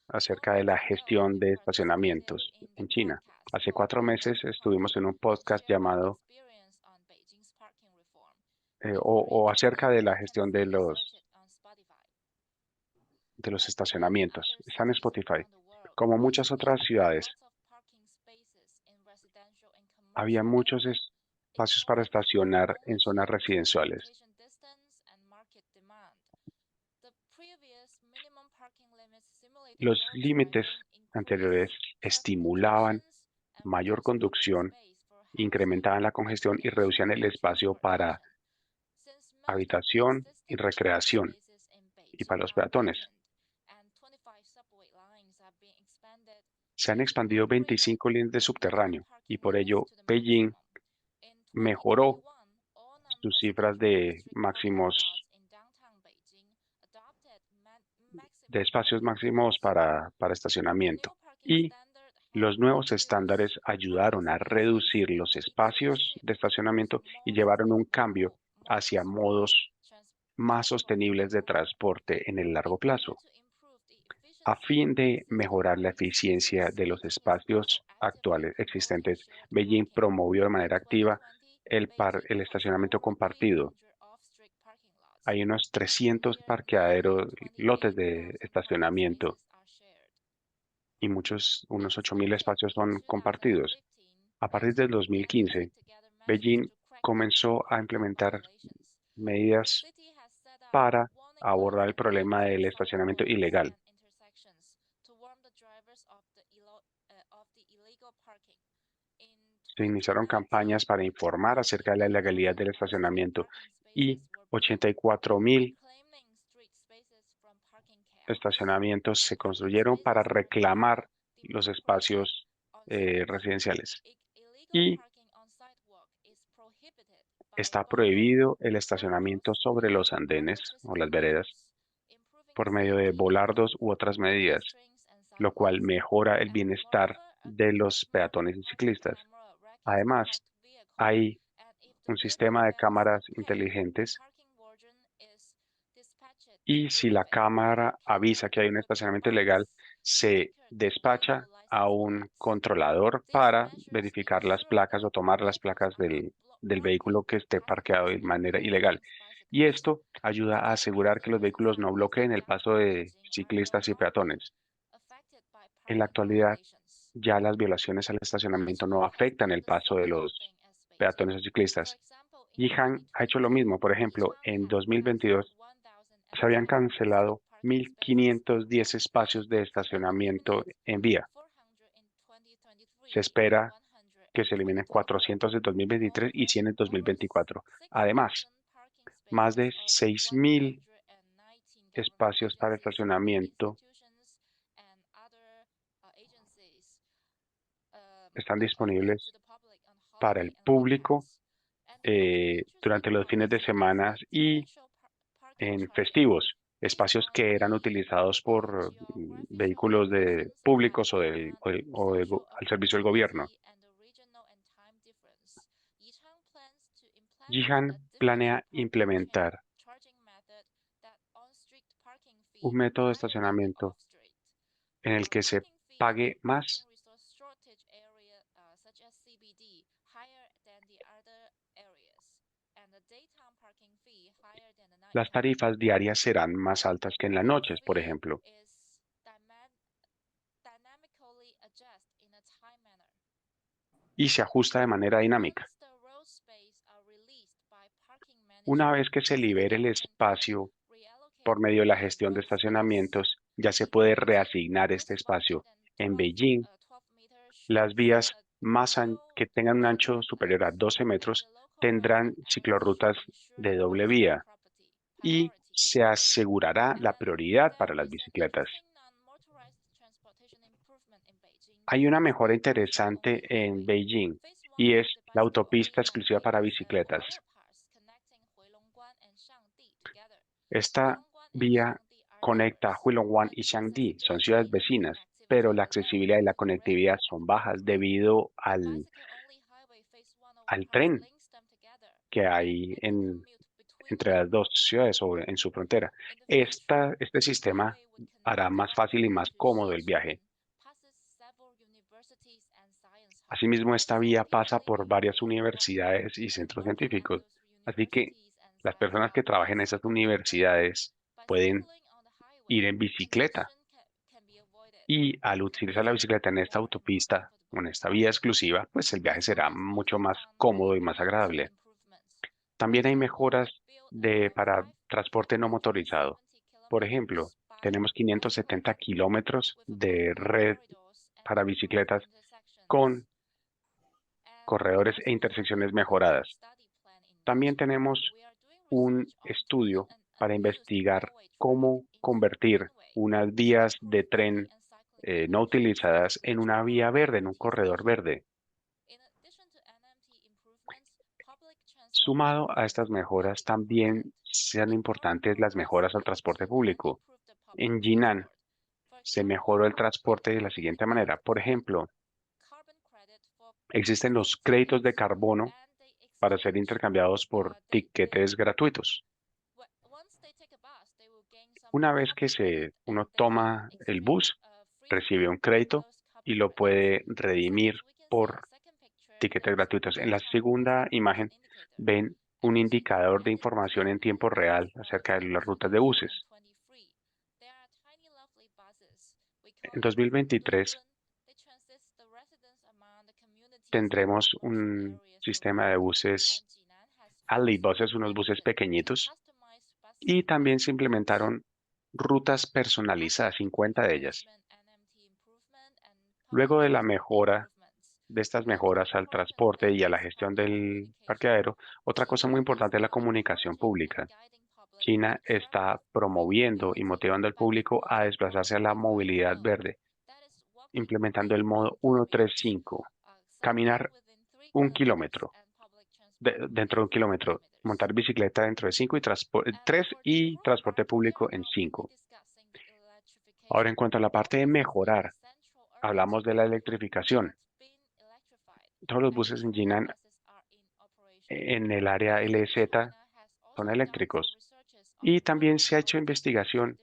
acerca de la gestión de estacionamientos en China. Hace 4 meses estuvimos en un podcast llamado o acerca de la gestión de los estacionamientos. Está en Spotify. Como muchas otras ciudades, había muchos espacios para estacionar en zonas residenciales. Los límites anteriores estimulaban mayor conducción, incrementaban la congestión y reducían el espacio para habitación y recreación y para los peatones. Se han expandido 25 líneas de subterráneo y por ello Beijing mejoró sus cifras de máximos de espacios máximos para estacionamiento. Y los nuevos estándares ayudaron a reducir los espacios de estacionamiento y llevaron un cambio hacia modos más sostenibles de transporte en el largo plazo. A fin de mejorar la eficiencia de los espacios actuales existentes, Beijing promovió de manera activa el estacionamiento compartido. Hay unos 300 parqueaderos, lotes de estacionamiento y unos 8.000 espacios son compartidos. A partir del 2015, Beijing comenzó a implementar medidas para abordar el problema del estacionamiento ilegal. Se iniciaron campañas para informar acerca de la ilegalidad del estacionamiento y 84.000 estacionamientos se construyeron para reclamar los espacios residenciales. Y está prohibido el estacionamiento sobre los andenes o las veredas por medio de volardos u otras medidas, lo cual mejora el bienestar de los peatones y ciclistas. Además, hay un sistema de cámaras inteligentes y si la cámara avisa que hay un estacionamiento ilegal, se despacha a un controlador para verificar las placas o tomar las placas del vehículo que esté parqueado de manera ilegal. Y esto ayuda a asegurar que los vehículos no bloqueen el paso de ciclistas y peatones. En la actualidad, ya las violaciones al estacionamiento no afectan el paso de los peatones o ciclistas. Yihan ha hecho lo mismo. Por ejemplo, en 2022 se habían cancelado 1.510 espacios de estacionamiento en vía. Se espera que se eliminen 400 en 2023 y 100 en 2024. Además, más de 6.000 espacios para estacionamiento están disponibles para el público durante los fines de semana y en festivos, espacios que eran utilizados por vehículos públicos al servicio del gobierno. Yihan planea implementar un método de estacionamiento en el que se pague más. Las tarifas diarias serán más altas que en las noches, por ejemplo. y se ajusta de manera dinámica. Una vez que se libere el espacio por medio de la gestión de estacionamientos, ya se puede reasignar este espacio. En Beijing, las vías que tengan un ancho superior a 12 metros tendrán ciclorrutas de doble vía y se asegurará la prioridad para las bicicletas. Hay una mejora interesante en Beijing y es la autopista exclusiva para bicicletas. Esta vía conecta Huilongwan y Xiangdi, son ciudades vecinas, pero la accesibilidad y la conectividad son bajas debido al tren que hay entre las dos ciudades o en su frontera. Este sistema hará más fácil y más cómodo el viaje. Asimismo, esta vía pasa por varias universidades y centros científicos, así que las personas que trabajen en esas universidades pueden ir en bicicleta y al utilizar la bicicleta en esta autopista, en esta vía exclusiva, pues el viaje será mucho más cómodo y más agradable. También hay mejoras para transporte no motorizado. Por ejemplo, tenemos 570 kilómetros de red para bicicletas con corredores e intersecciones mejoradas. También tenemos un estudio para investigar cómo convertir unas vías de tren no utilizadas en una vía verde, en un corredor verde. Sumado a estas mejoras, también sean importantes las mejoras al transporte público. En Jinan se mejoró el transporte de la siguiente manera. Por ejemplo, existen los créditos de carbono para ser intercambiados por tiquetes gratuitos. Una vez que uno toma el bus, recibe un crédito y lo puede redimir por tiquetes gratuitos. En la segunda imagen ven un indicador de información en tiempo real acerca de las rutas de buses. En 2023 tendremos un sistema de buses, alley buses, unos buses pequeñitos, y también se implementaron rutas personalizadas, 50 de ellas. Luego de estas mejoras al transporte y a la gestión del parqueadero, otra cosa muy importante es la comunicación pública. China está promoviendo y motivando al público a desplazarse a la movilidad verde, implementando el modo 135, caminar 1 kilómetro, dentro de 1 kilómetro, montar bicicleta dentro de 3 y transporte público en 5. Ahora, en cuanto a la parte de mejorar, hablamos de la electrificación. Todos los buses en Jinan, en el área LZ, son eléctricos. Y también se ha hecho investigación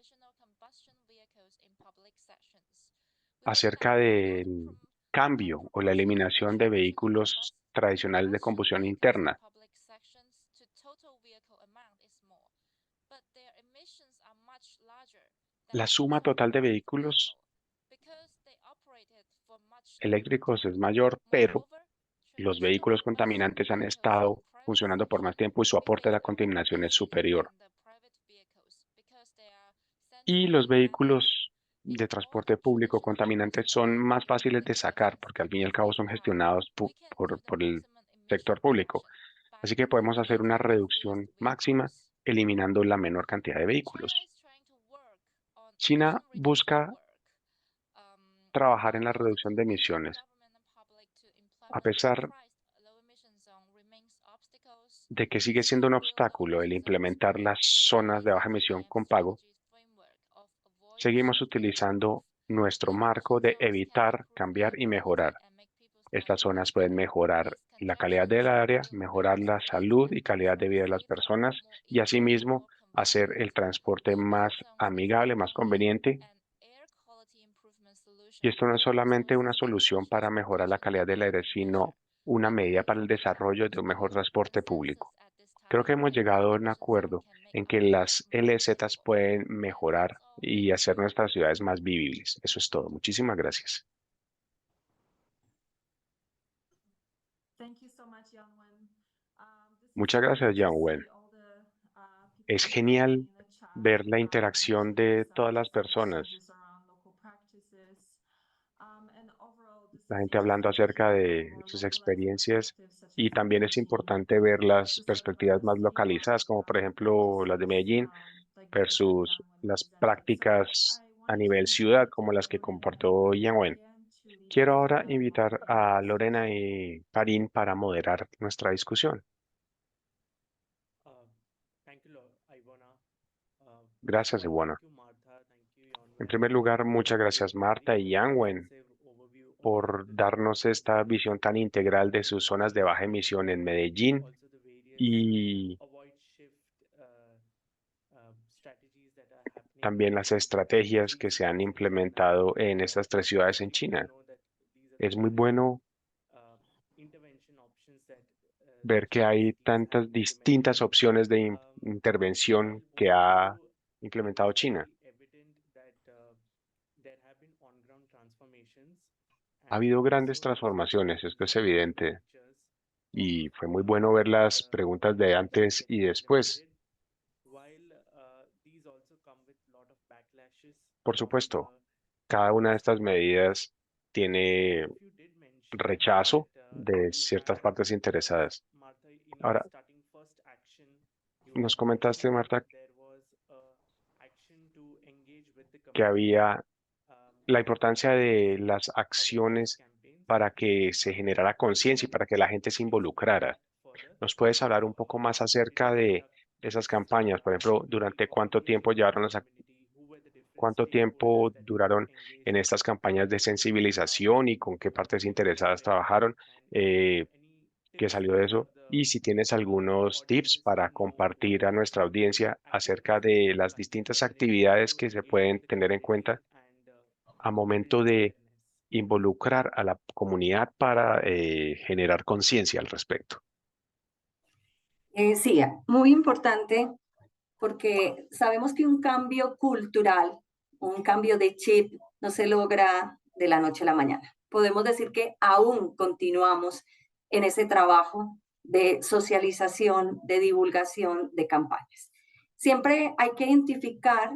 acerca del cambio o la eliminación de vehículos tradicionales de combustión interna. La suma total de vehículos eléctricos es mayor, pero los vehículos contaminantes han estado funcionando por más tiempo y su aporte a la contaminación es superior. Y los vehículos de transporte público contaminantes son más fáciles de sacar porque al fin y al cabo son gestionados por el sector público. Así que podemos hacer una reducción máxima eliminando la menor cantidad de vehículos. China busca trabajar en la reducción de emisiones. A pesar de que sigue siendo un obstáculo el implementar las zonas de baja emisión con pago, seguimos utilizando nuestro marco de evitar, cambiar y mejorar. Estas zonas pueden mejorar la calidad del área, mejorar la salud y calidad de vida de las personas y asimismo hacer el transporte más amigable, más conveniente. Y esto no es solamente una solución para mejorar la calidad del aire, sino una medida para el desarrollo de un mejor transporte público. Creo que hemos llegado a un acuerdo en que las LZs pueden mejorar y hacer nuestras ciudades más vivibles. Eso es todo. Muchísimas gracias. Muchas gracias, Yang-Wen. Es genial ver la interacción de todas las personas, la gente hablando acerca de sus experiencias, y también es importante ver las perspectivas más localizadas, como por ejemplo las de Medellín versus las prácticas a nivel ciudad, como las que compartió Yang-Wen. Quiero ahora invitar a Lorena y Parin para moderar nuestra discusión. Thank you, Ivana. Gracias, Ivana. Thank you, Martha. Thank you, En Yanwen, primer lugar, for muchas gracias, providing a Marta very y Yang-Wen, comprehensive overview on por the darnos esta cities visión tan integral de sus zonas de baja emisión en Medellín also the various y avoid shift strategies that are happening también las estrategias que se han implementado en estas tres ciudades en It's great to China. know that these are the Es muy different bueno intervention options that the ver que Chinese hay cities have tantas implemented. distintas opciones de intervención While que ha overview, implementado it's China. very evident that there have been on-ground transformations Ha and habido also grandes it was also transformaciones, esto es great to see the evidente, pictures y of fue muy bueno ver las preguntas de measures antes y getting después. implemented. While these also come with lot of backlashes Por from supuesto, cada una de estas medidas tiene both of you did mention that rechazo de you ciertas had partes interesadas. Martha, in your Ahora, starting first action, you nos had comentaste, mentioned that Marta, there was a action to engage with the que community había la importancia through de these las awareness acciones campaigns. para que se generara Could you conciencia y para que la gente se explain involucrara. that further? ¿Nos puedes hablar un poco How más did acerca you de conduct esas this campañas? Por ejemplo, activity ¿durante of cuánto tiempo engagement with llevaron the community? Who were the different cuánto stakeholders tiempo that you duraron engaged en with? estas campañas de sensibilización y con qué partes Could you interesadas explain that? trabajaron? And any ¿Qué tips salió de for eso? Y the si tienes algunos tips audiences to para know what compartir a are nuestra the audiencia acerca activities that de you're las distintas considering actividades to que se engage with pueden the tener en community cuenta and a momento build de awareness? involucrar a la comunidad para generar conciencia al respecto? Sí, muy importante porque sabemos que un cambio cultural, un cambio de chip, no se logra de la noche a la mañana. Podemos decir que aún continuamos en ese trabajo de socialización, de divulgación, de campañas. Siempre hay que identificar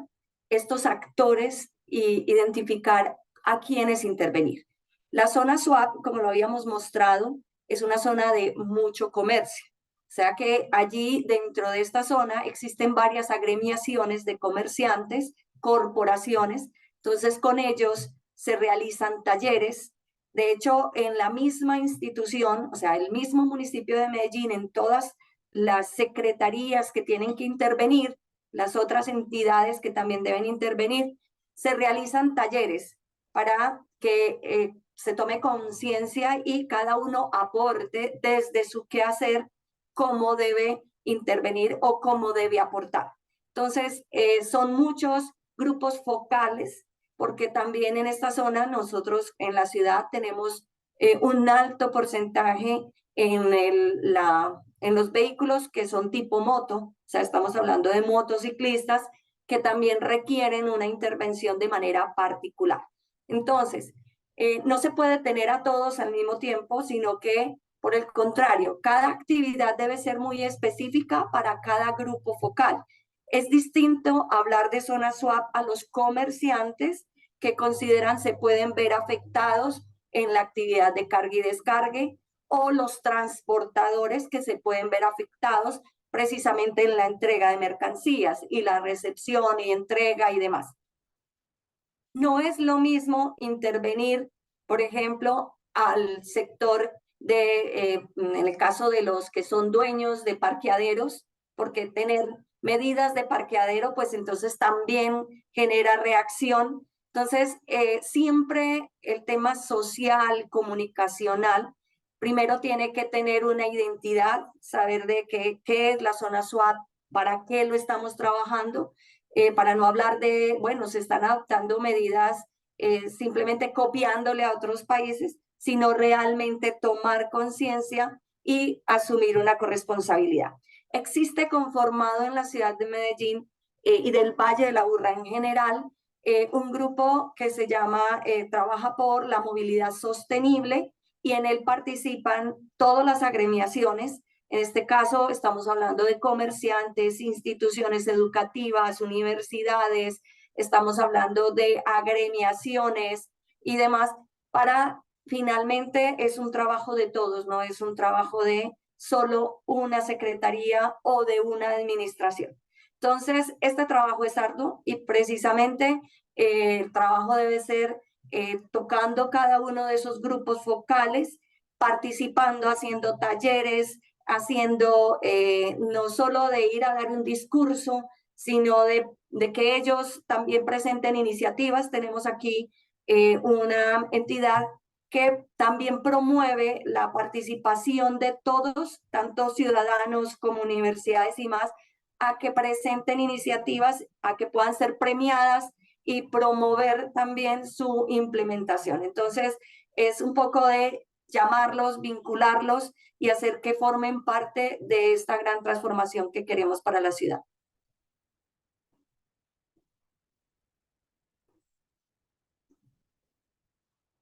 estos actores y identificar a quiénes intervenir. La zona SWAP, como lo habíamos mostrado, es una zona de mucho comercio. O sea que allí dentro de esta zona existen varias agremiaciones de comerciantes, corporaciones, entonces con ellos se realizan talleres. De hecho, en la misma institución, o sea, el mismo municipio de Medellín, en todas las secretarías que tienen que intervenir, las otras entidades que también deben intervenir, se realizan talleres para que se tome conciencia y cada uno aporte desde su quehacer cómo debe intervenir o cómo debe aportar. Entonces, son muchos grupos focales, porque también en esta zona nosotros en la ciudad tenemos un alto porcentaje en los vehículos que son tipo moto, o sea, estamos hablando de motociclistas que también requieren una intervención de manera particular. Entonces, no se puede tener a todos al mismo tiempo, sino que por el contrario, cada actividad debe ser muy específica para cada grupo focal. Es distinto hablar de zona SWAP a los comerciantes que consideran se pueden ver afectados en la actividad de carga y descargue, o los transportadores que se pueden ver afectados precisamente en la entrega de mercancías y la recepción y entrega y demás. No es lo mismo intervenir, por ejemplo, al sector en el caso de los que son dueños de parqueaderos, porque tener medidas de parqueadero, pues entonces también genera reacción. Entonces, siempre el tema social, comunicacional, primero tiene que tener una identidad, saber de qué es la zona SWAP, para qué lo estamos trabajando, para no hablar de, bueno, se están adoptando medidas simplemente copiándole a otros países, sino realmente tomar conciencia y asumir una corresponsabilidad. Existe conformado en la ciudad de Medellín y del Valle de la Aburrá en general un grupo que se llama Trabaja por la Movilidad Sostenible, y en él participan todas las agremiaciones. En este caso estamos hablando de comerciantes, instituciones educativas, universidades, estamos hablando de agremiaciones y demás, para finalmente es un trabajo de todos, no es un trabajo de solo una secretaría o de una administración. Entonces, este trabajo es arduo y precisamente el trabajo debe ser tocando cada uno de esos grupos focales, participando, haciendo talleres, haciendo no solo de ir a dar un discurso, sino de que ellos también presenten iniciativas. Tenemos aquí una entidad que también promueve la participación de todos, tanto ciudadanos como universidades y más, a que presenten iniciativas, a que puedan ser premiadas y promover también su implementación. Entonces, es un poco de llamarlos, vincularlos y hacer que formen parte de esta gran transformación que queremos para la ciudad.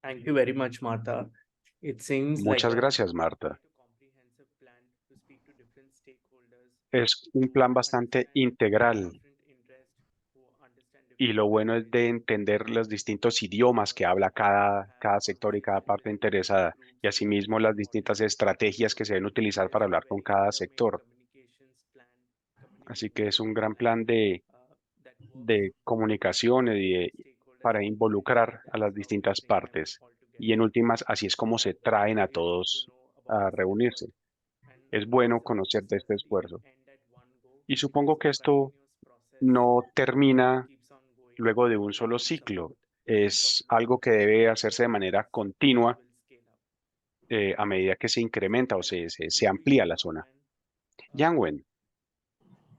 Thank you very much, Martha. It seems like Muchas gracias, Marta. Es un plan bastante integral y lo bueno es de entender los distintos idiomas que habla cada sector y cada parte interesada, y asimismo las distintas estrategias que se deben utilizar para hablar con cada sector. Así que es un gran plan de comunicación para involucrar a las distintas partes. Y en últimas, así es como se traen a todos a reunirse. Es bueno conocer de este esfuerzo. Y supongo que esto no termina luego de un solo ciclo. Es algo que debe hacerse de manera continua a medida que se incrementa o se amplía la zona. Yang-Wen,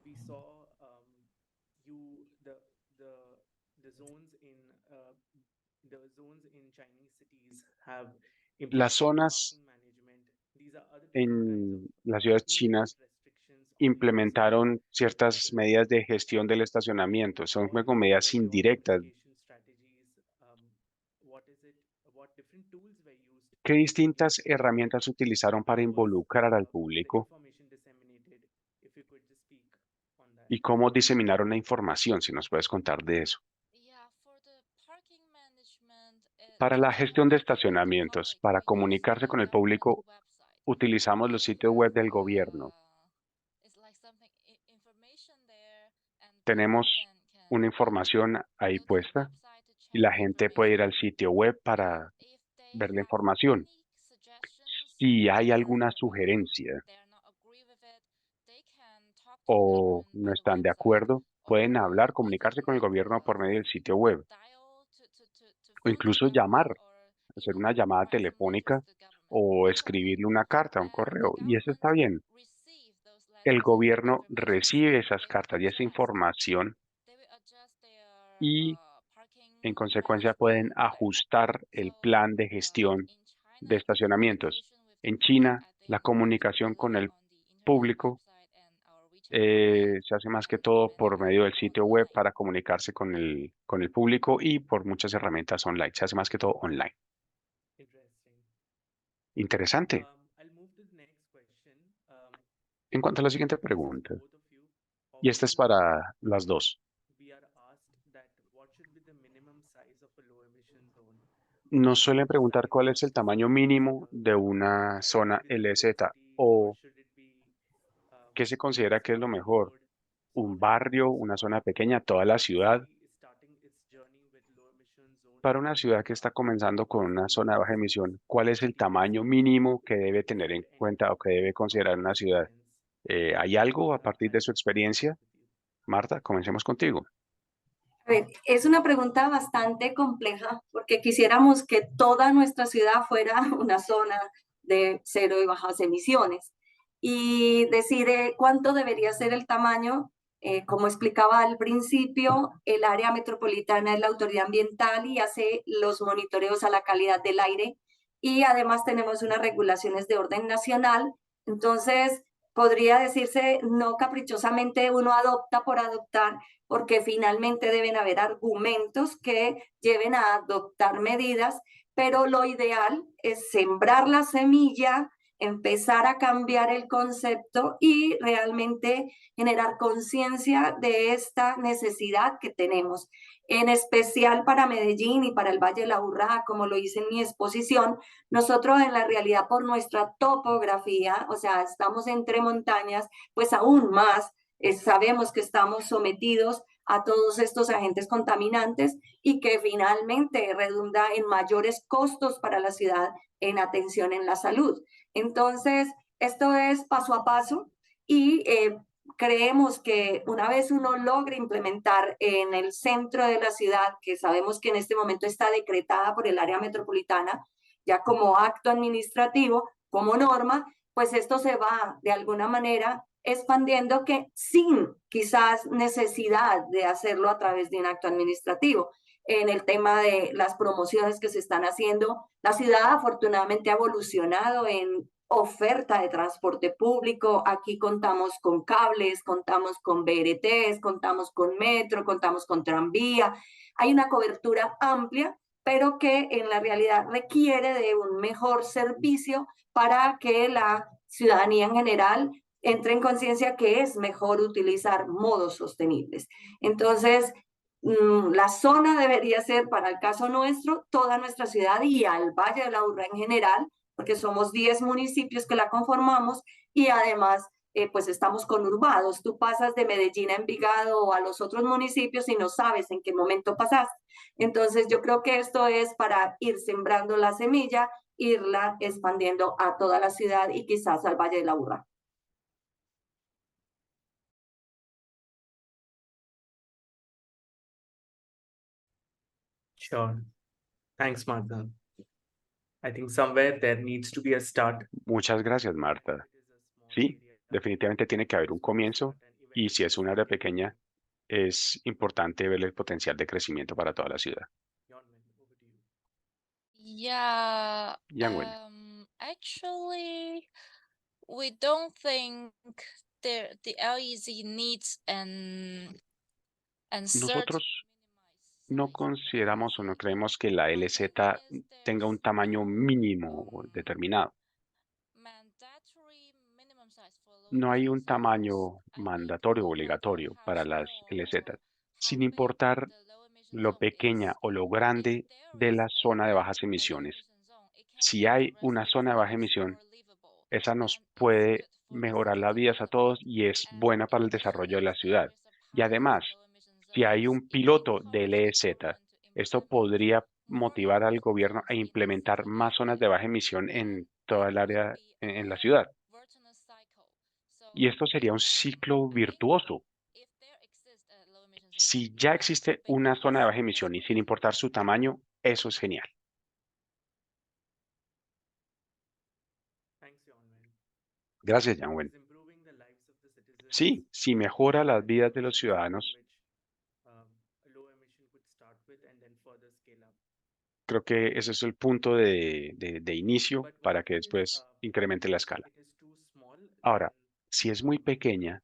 We saw the zones in Chinese cities have las implemented zonas parking management. These are other different kinds of en las ciudades chinas restrictions on implementaron ciertas medidas de gestión del estacionamiento. Son como medidas indirectas. ¿Qué distintas herramientas utilizaron para involucrar al público y cómo diseminaron la información? Si nos puedes contar de eso. Yeah, for the parking management, Para la it's gestión de open to the estacionamientos, public. para We use comunicarse the con el government público, website. utilizamos los And, sitios web del gobierno. it's like something information there, and people Tenemos can una información ahí go to the puesta website to y check la the gente puede ir al information. sitio web And para if they ver la have información. any suggestions Si hay or alguna sugerencia they are not agree with it, they can talk to the o government no by the están de website, acuerdo, pueden or hablar, I comunicarse think con el gobierno por medio del sitio web dial to o phone the incluso government, llamar, or hacer even una llamada write some letters telefónica to the government. o escribirle una carta, un And the correo. Y eso está government bien. receive those El letters and gobierno information recibe and esas they will cartas y esa adjust. información They will adjust their y parking en consecuencia pueden management plan. ajustar el So plan de gestión in China, de the estacionamientos. communication with the En public, China, I la think, comunicación con mainly el on the internet público website and our WeChat se hace más que and todo por many medio del other sitio web online. para comunicarse con el público y por muchas herramientas online. Se hace más que todo online. Interesting. Interesante. I'll move to the next question. En cuanto a la siguiente This is for pregunta, both of you. y esta es Often para las dos. we are asked that what should be the minimum size of a low emission zone. Nos suelen preguntar Starting cuál from es el a tamaño city mínimo principle, de una should zona it be the whole LZ city or o should it be qué se a considera que es lo small mejor, neighborhood? So un what are your barrio, thoughts una on zona pequeña, toda la a ciudad. city starting its journey with low emission zone? Para una ciudad que está comenzando con una zona de baja emisión, ¿cuál es el City tamaño principle. mínimo que debe Is tener en there cuenta o anything que debe from considerar your una ciudad? experience? ¿Hay algo a partir de I'll su experiencia? start with you. Marta, comencemos contigo. A ver, es una pregunta bastante compleja porque quisiéramos que toda nuestra ciudad fuera una zona de cero y bajas emisiones. Y decir cuánto debería ser el tamaño, como explicaba al principio, el área metropolitana es la autoridad ambiental y hace los monitoreos a la calidad del aire. Y además tenemos unas regulaciones de orden nacional. Entonces, podría decirse, no caprichosamente uno adopta por adoptar, porque finalmente deben haber argumentos que lleven a adoptar medidas, pero lo ideal es sembrar la semilla, empezar a cambiar el concepto y realmente generar conciencia de esta necesidad que tenemos. En especial para Medellín y para el Valle de la Urrá, como lo hice en mi exposición, nosotros en la realidad por nuestra topografía, o sea, estamos entre montañas, pues aún más sabemos que estamos sometidos a todos estos agentes contaminantes y que finalmente redunda en mayores costos para la ciudad en atención en la salud. Entonces, esto es paso a paso y creemos que una vez uno logre implementar en el centro de la ciudad, que sabemos que en este momento está decretada por el área metropolitana, ya como acto administrativo, como norma, pues esto se va de alguna manera expandiendo que sin quizás necesidad de hacerlo a través de un acto administrativo. En el tema de las promociones que se están haciendo, la ciudad afortunadamente ha evolucionado en oferta de transporte público. Aquí contamos con cables, contamos con BRTs, contamos con metro, contamos con tranvía. Hay una cobertura amplia, pero que en la realidad requiere de un mejor servicio para que la ciudadanía en general entre en conciencia que es mejor utilizar modos sostenibles. Entonces, la zona debería ser, para el caso nuestro, toda nuestra ciudad y al Valle de la Urrá en general, porque somos 10 municipios que la conformamos y además pues estamos conurbados. Tú pasas de Medellín a Envigado o a los otros municipios y no sabes en qué momento pasaste. Entonces yo creo que esto es para ir sembrando la semilla, irla expandiendo a toda la ciudad y quizás al Valle de la Urrá. Sure. Thanks, Martha. I think somewhere there needs to be a start. Muchas gracias, Marta. Sí, definitivamente tiene que haber un comienzo y si es una área pequeña, es importante ver el potencial de crecimiento para toda la ciudad. Yeah, Yang-Wen, actually, we don't think the LEZ needs and nosotros certain no consideramos o no creemos que la LZ tenga un tamaño mínimo determinado. mandatory minimum size for low No hay emission un tamaño mandatorio o obligatorio para las LZ, sin importar lo pequeña o lo grande de la zona de bajas emisiones. Si hay una zona de baja emisión, esa nos puede mejorar las vidas a todos y es buena para el desarrollo de la ciudad. Y además, si hay un piloto de LEZ, esto podría motivar al gobierno a implementar más zonas de baja emisión en toda el área en la ciudad. Y esto sería un ciclo virtuoso. Si ya existe una zona de baja emisión y sin importar su tamaño, eso es genial. Thanks, Yang-Wen. Gracias, Yang-Wen. Sí, si mejora las vidas de los ciudadanos, creo que ese es el punto de inicio para que después incremente la escala. Ahora, si es muy pequeña,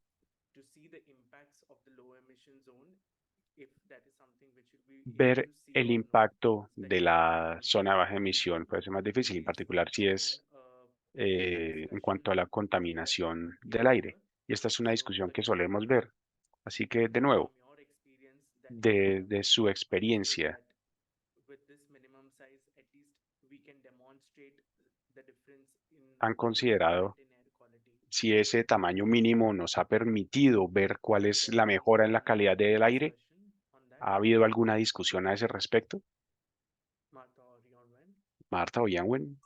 ver el impacto de la zona de baja emisión puede ser más difícil, en particular si es en cuanto a la contaminación del aire. Y esta es una discusión que solemos ver. Así que, de nuevo, de su experiencia, ¿han considerado si ese tamaño mínimo nos ha permitido ver cuál es la mejora en la calidad del aire? ¿Ha habido alguna discusión a ese respecto? Marta o Yang-Wen.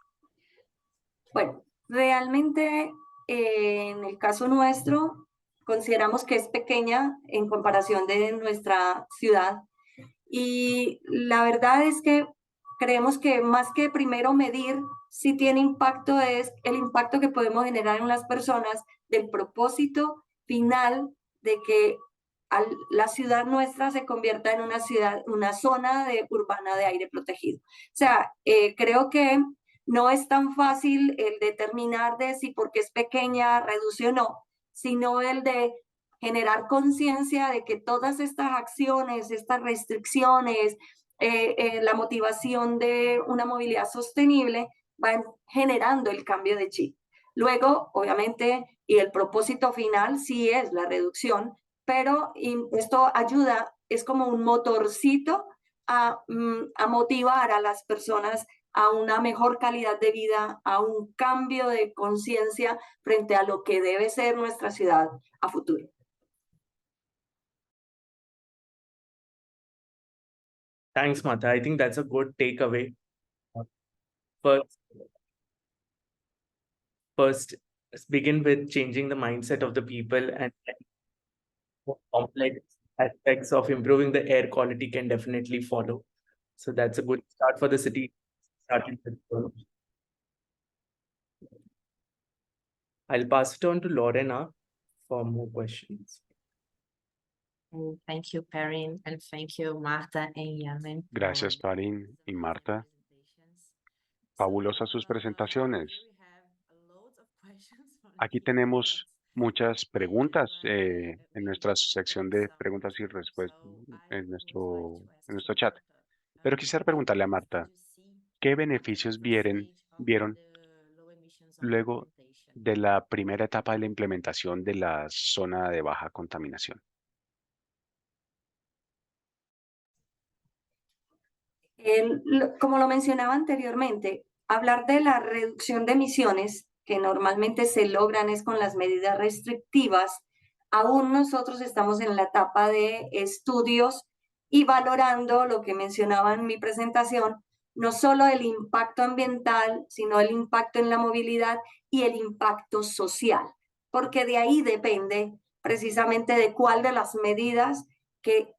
Bueno, realmente en el caso nuestro consideramos que es pequeña en comparación de nuestra ciudad y la verdad es que creemos que más que primero medir si tiene impacto es el impacto que podemos generar en las personas del propósito final de que la ciudad nuestra se convierta en una ciudad, una zona urbana de aire protegido. O sea, creo que no es tan fácil el determinar de si porque es pequeña reduce o no, sino el de generar conciencia de que todas estas acciones, estas restricciones, la motivación de una movilidad sostenible va generando el cambio de chip. Luego, obviamente, y el propósito final sí es la reducción, pero esto ayuda, es como un motorcito a motivar a las personas a una mejor calidad de vida, a un cambio de conciencia frente a lo que debe ser nuestra ciudad a futuro. Thanks, Martha. I think that's a good takeaway. First, begin with changing the mindset of the people, and more complex aspects of improving the air quality can definitely follow. So that's a good start for the city. Starting with I'll pass it on to Lorena for more questions. Thank you, Perrin, and thank you, Marta and Yamen. Gracias, Parin y Marta. Fabulosas sus presentaciones. Aquí tenemos muchas preguntas en nuestra sección de preguntas y respuestas en nuestro chat. Pero quisiera preguntarle a Marta, ¿qué beneficios vieron luego de la primera etapa de la implementación de la zona de baja contaminación? Como lo mencionaba anteriormente, hablar de la reducción de emisiones que normalmente se logran es con las medidas restrictivas. Aún nosotros estamos en la etapa de estudios y valorando lo que mencionaba en mi presentación, no solo el impacto ambiental, sino el impacto en la movilidad y el impacto social, porque de ahí depende precisamente de cuál de las medidas que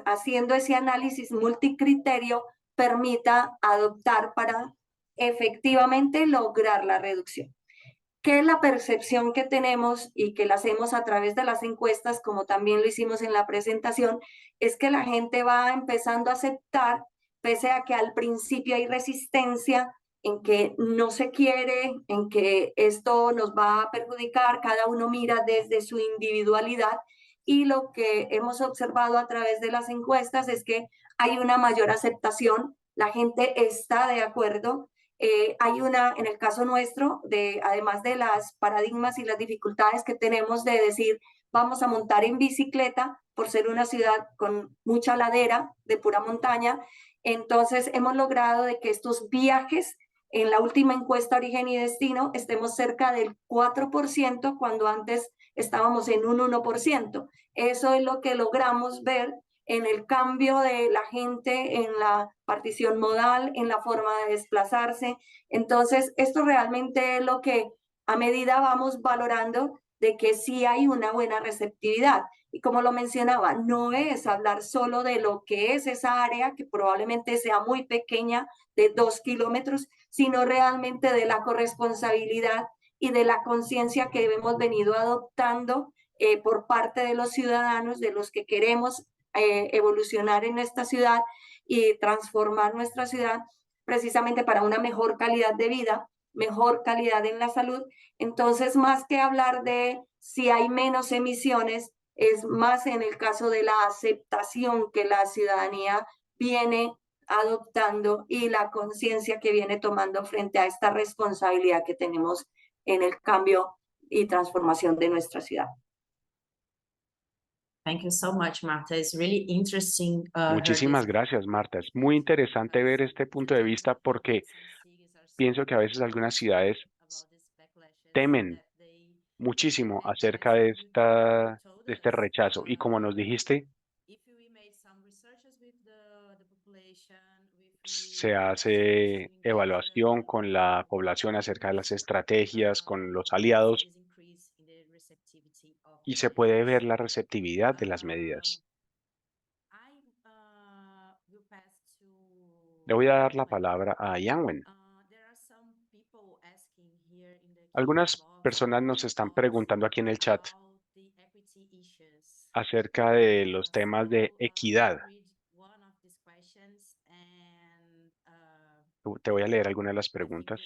haciendo ese análisis multicriterio permita adoptar para efectivamente lograr la reducción. ¿Qué es la percepción que tenemos y que la hacemos a través de las encuestas, como también lo hicimos en la presentación? Es que la gente va empezando a aceptar, pese a que al principio hay resistencia, en que no se quiere, en que esto nos va a perjudicar, cada uno mira desde su individualidad, y lo que hemos observado a través de las encuestas es que hay una mayor aceptación, la gente está de acuerdo. Hay en el caso nuestro, además de las paradigmas y las dificultades que tenemos de decir, vamos a montar en bicicleta por ser una ciudad con mucha ladera de pura montaña, entonces hemos logrado de que estos viajes, en la última encuesta Origen y Destino, estemos cerca del 4% cuando antes estábamos en un 1%. Eso es lo que logramos ver en el cambio de la gente, en la partición modal, en la forma de desplazarse. Entonces, esto realmente es lo que a medida vamos valorando de que sí hay una buena receptividad. Y como lo mencionaba, no es hablar solo de lo que es esa área, que probablemente sea muy pequeña, de 2 kilómetros, sino realmente de la corresponsabilidad y de la conciencia que hemos venido adoptando por parte de los ciudadanos, de los que queremos evolucionar en esta ciudad y transformar nuestra ciudad precisamente para una mejor calidad de vida, mejor calidad en la salud. Entonces, más que hablar de si hay menos emisiones, es más en el caso de la aceptación que la ciudadanía viene adoptando y la conciencia que viene tomando frente a esta responsabilidad que tenemos en el cambio y transformación de nuestra ciudad. Thank you so much, Marta. It's really interesting. Muchísimas gracias, Marta. Es muy interesante ver este punto de vista porque pienso que a veces algunas ciudades temen muchísimo acerca de este rechazo. Y como nos dijiste, se hace evaluación con la población acerca de las estrategias, con los aliados, y se puede ver la receptividad de las medidas. Le voy a dar la palabra a Yanwen. Algunas personas nos están preguntando aquí en el chat acerca de los temas de equidad. Te voy a leer algunas de las preguntas.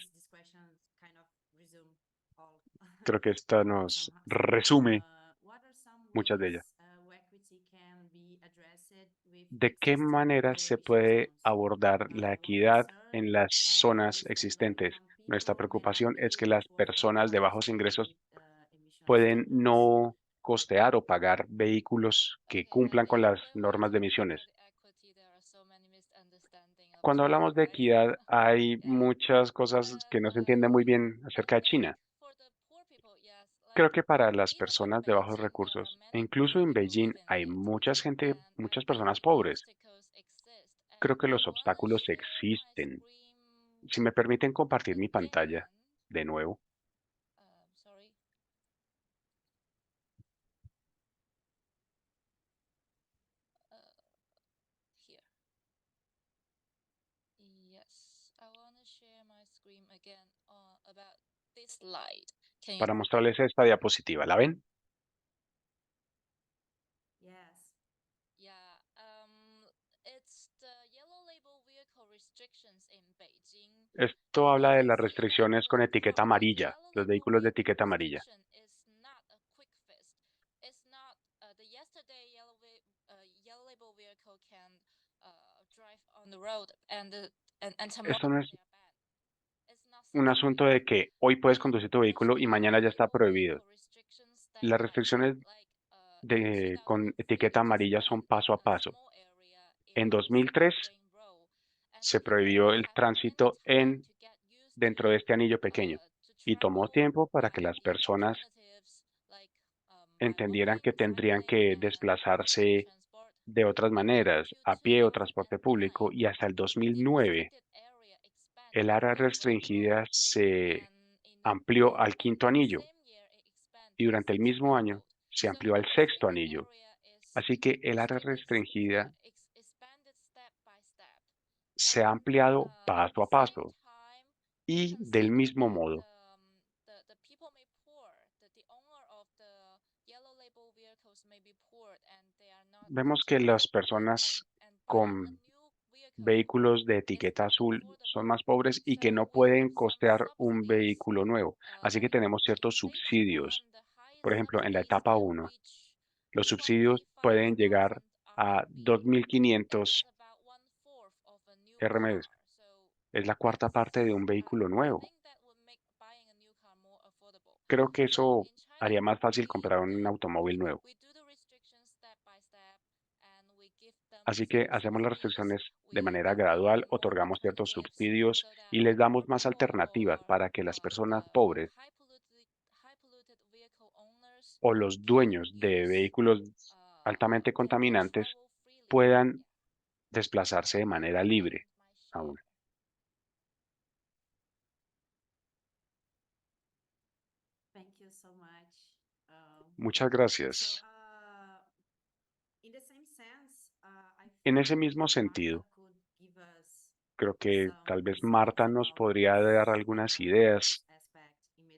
Creo que esta nos resume muchas de ellas. ¿De qué manera se puede abordar la equidad en las zonas existentes? Nuestra preocupación es que las personas de bajos ingresos pueden no costear o pagar vehículos que cumplan con las normas de emisiones. Cuando hablamos de equidad, hay muchas cosas que no se entienden muy bien acerca de China. Creo que para las personas de bajos recursos, e incluso en Beijing, hay muchas personas pobres. Creo que los obstáculos existen. Si me permiten compartir mi pantalla de nuevo. Sorry. Here. Yes, I want to share my screen again about this slide. Can you Para mostrarles esta diapositiva. ¿La ven? Yeah, it's the yellow label vehicle restrictions in Beijing. Esto habla de las restricciones con etiqueta amarilla, los vehículos de etiqueta amarilla. It's not a quick fix. It's not the yesterday yellow label vehicle can drive on the road and tomorrow Esto no es they are banned. It's not un such asunto de que hoy puedes conducir tu vehículo y mañana ya está prohibido. Las restricciones con etiqueta amarilla son paso a paso. En 2003 se prohibió el tránsito dentro de este anillo pequeño y tomó tiempo para que las personas entendieran que tendrían que desplazarse de otras maneras, a pie o transporte público, y hasta el 2009 el área restringida se amplió al quinto anillo y durante el mismo año se amplió al sexto anillo. Así que el área restringida se ha ampliado paso a paso y del mismo modo. Vemos que las personas con vehículos de etiqueta azul son más pobres y que no pueden costear un vehículo nuevo. Así que tenemos ciertos subsidios. Por ejemplo, en la etapa 1, los subsidios pueden llegar a 2.500 RMB. Es la cuarta parte de un vehículo nuevo. Creo que eso haría más fácil comprar un automóvil nuevo. Así que hacemos las restricciones de manera gradual, otorgamos ciertos subsidios y les damos más alternativas para que las personas pobres o los dueños de vehículos altamente contaminantes puedan desplazarse de manera libre aún. Muchas gracias. En ese mismo sentido, creo que tal vez Marta nos podría dar algunas ideas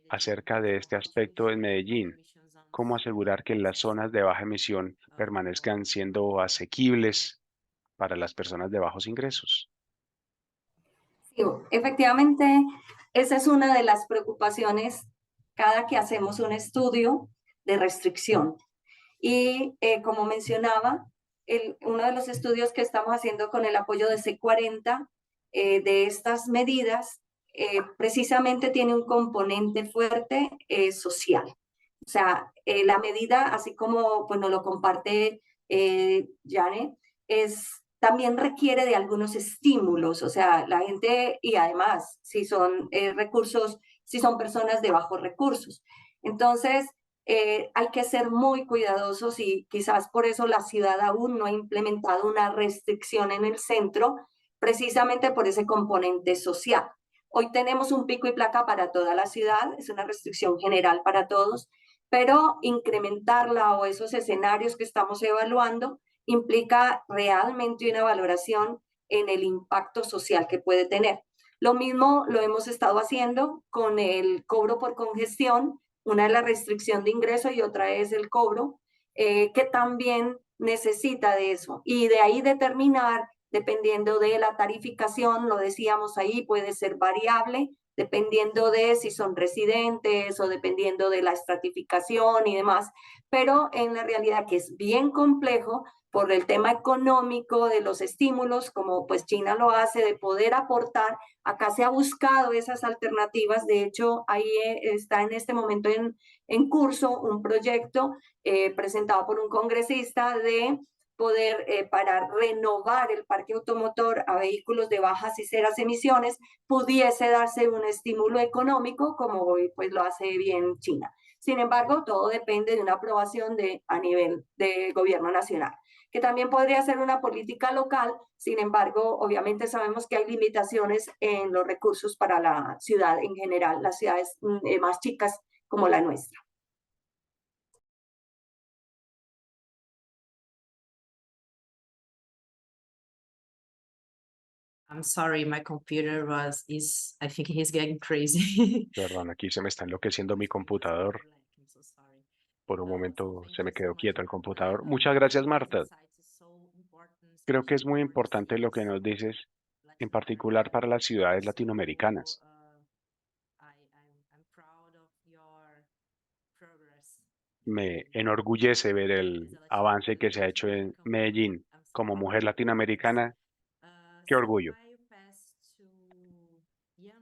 acerca de este aspecto en Medellín. Cómo asegurar que las zonas de baja emisión permanezcan siendo asequibles para las personas de bajos ingresos. Sí, efectivamente, esa es una de las preocupaciones cada que hacemos un estudio de restricción. Y como mencionaba, uno de los estudios que estamos haciendo con el apoyo de C40 de estas medidas precisamente tiene un componente fuerte social. O sea, la medida, así como pues, nos lo comparte Janet, también requiere de algunos estímulos. O sea, la gente, y además, si son si son personas de bajos recursos. Entonces, hay que ser muy cuidadosos y quizás por eso la ciudad aún no ha implementado una restricción en el centro, precisamente por ese componente social. Hoy tenemos un pico y placa para toda la ciudad, es una restricción general para todos, pero incrementarla o esos escenarios que estamos evaluando implica realmente una valoración en el impacto social que puede tener. Lo mismo lo hemos estado haciendo con el cobro por congestión. Una es la restricción de ingreso y otra es el cobro, que también necesita de eso. Y de ahí determinar, dependiendo de la tarificación, lo decíamos ahí, puede ser variable, dependiendo de si son residentes o dependiendo de la estratificación y demás. Pero en la realidad, que es bien complejo, por el tema económico de los estímulos, como pues China lo hace, de poder aportar. Acá se ha buscado esas alternativas. De hecho, ahí está en este momento en curso un proyecto presentado por un congresista de poder, para renovar el parque automotor a vehículos de bajas y ceras emisiones, pudiese darse un estímulo económico, como hoy pues lo hace bien China. Sin embargo, todo depende de una aprobación a nivel de gobierno nacional, que también podría ser una política local. Sin embargo, obviamente sabemos que hay limitaciones en los recursos para la ciudad en general, las ciudades más chicas como la nuestra. I'm sorry, my computer I think he's getting crazy. Perdón, aquí se me está enloqueciendo mi computador. I'm so sorry. Por un So momento thank se me you so quedó much, quieto el Marta. computador. Muchas gracias, Marta. Insights is so important, Creo que es especially muy for importante lo que cities nos dices, en Latin particular para America. las ciudades So, latinoamericanas. I'm proud of your progress. Me enorgullece ver el avance que se ha hecho en Medellín. Como mujer latinoamericana, qué orgullo.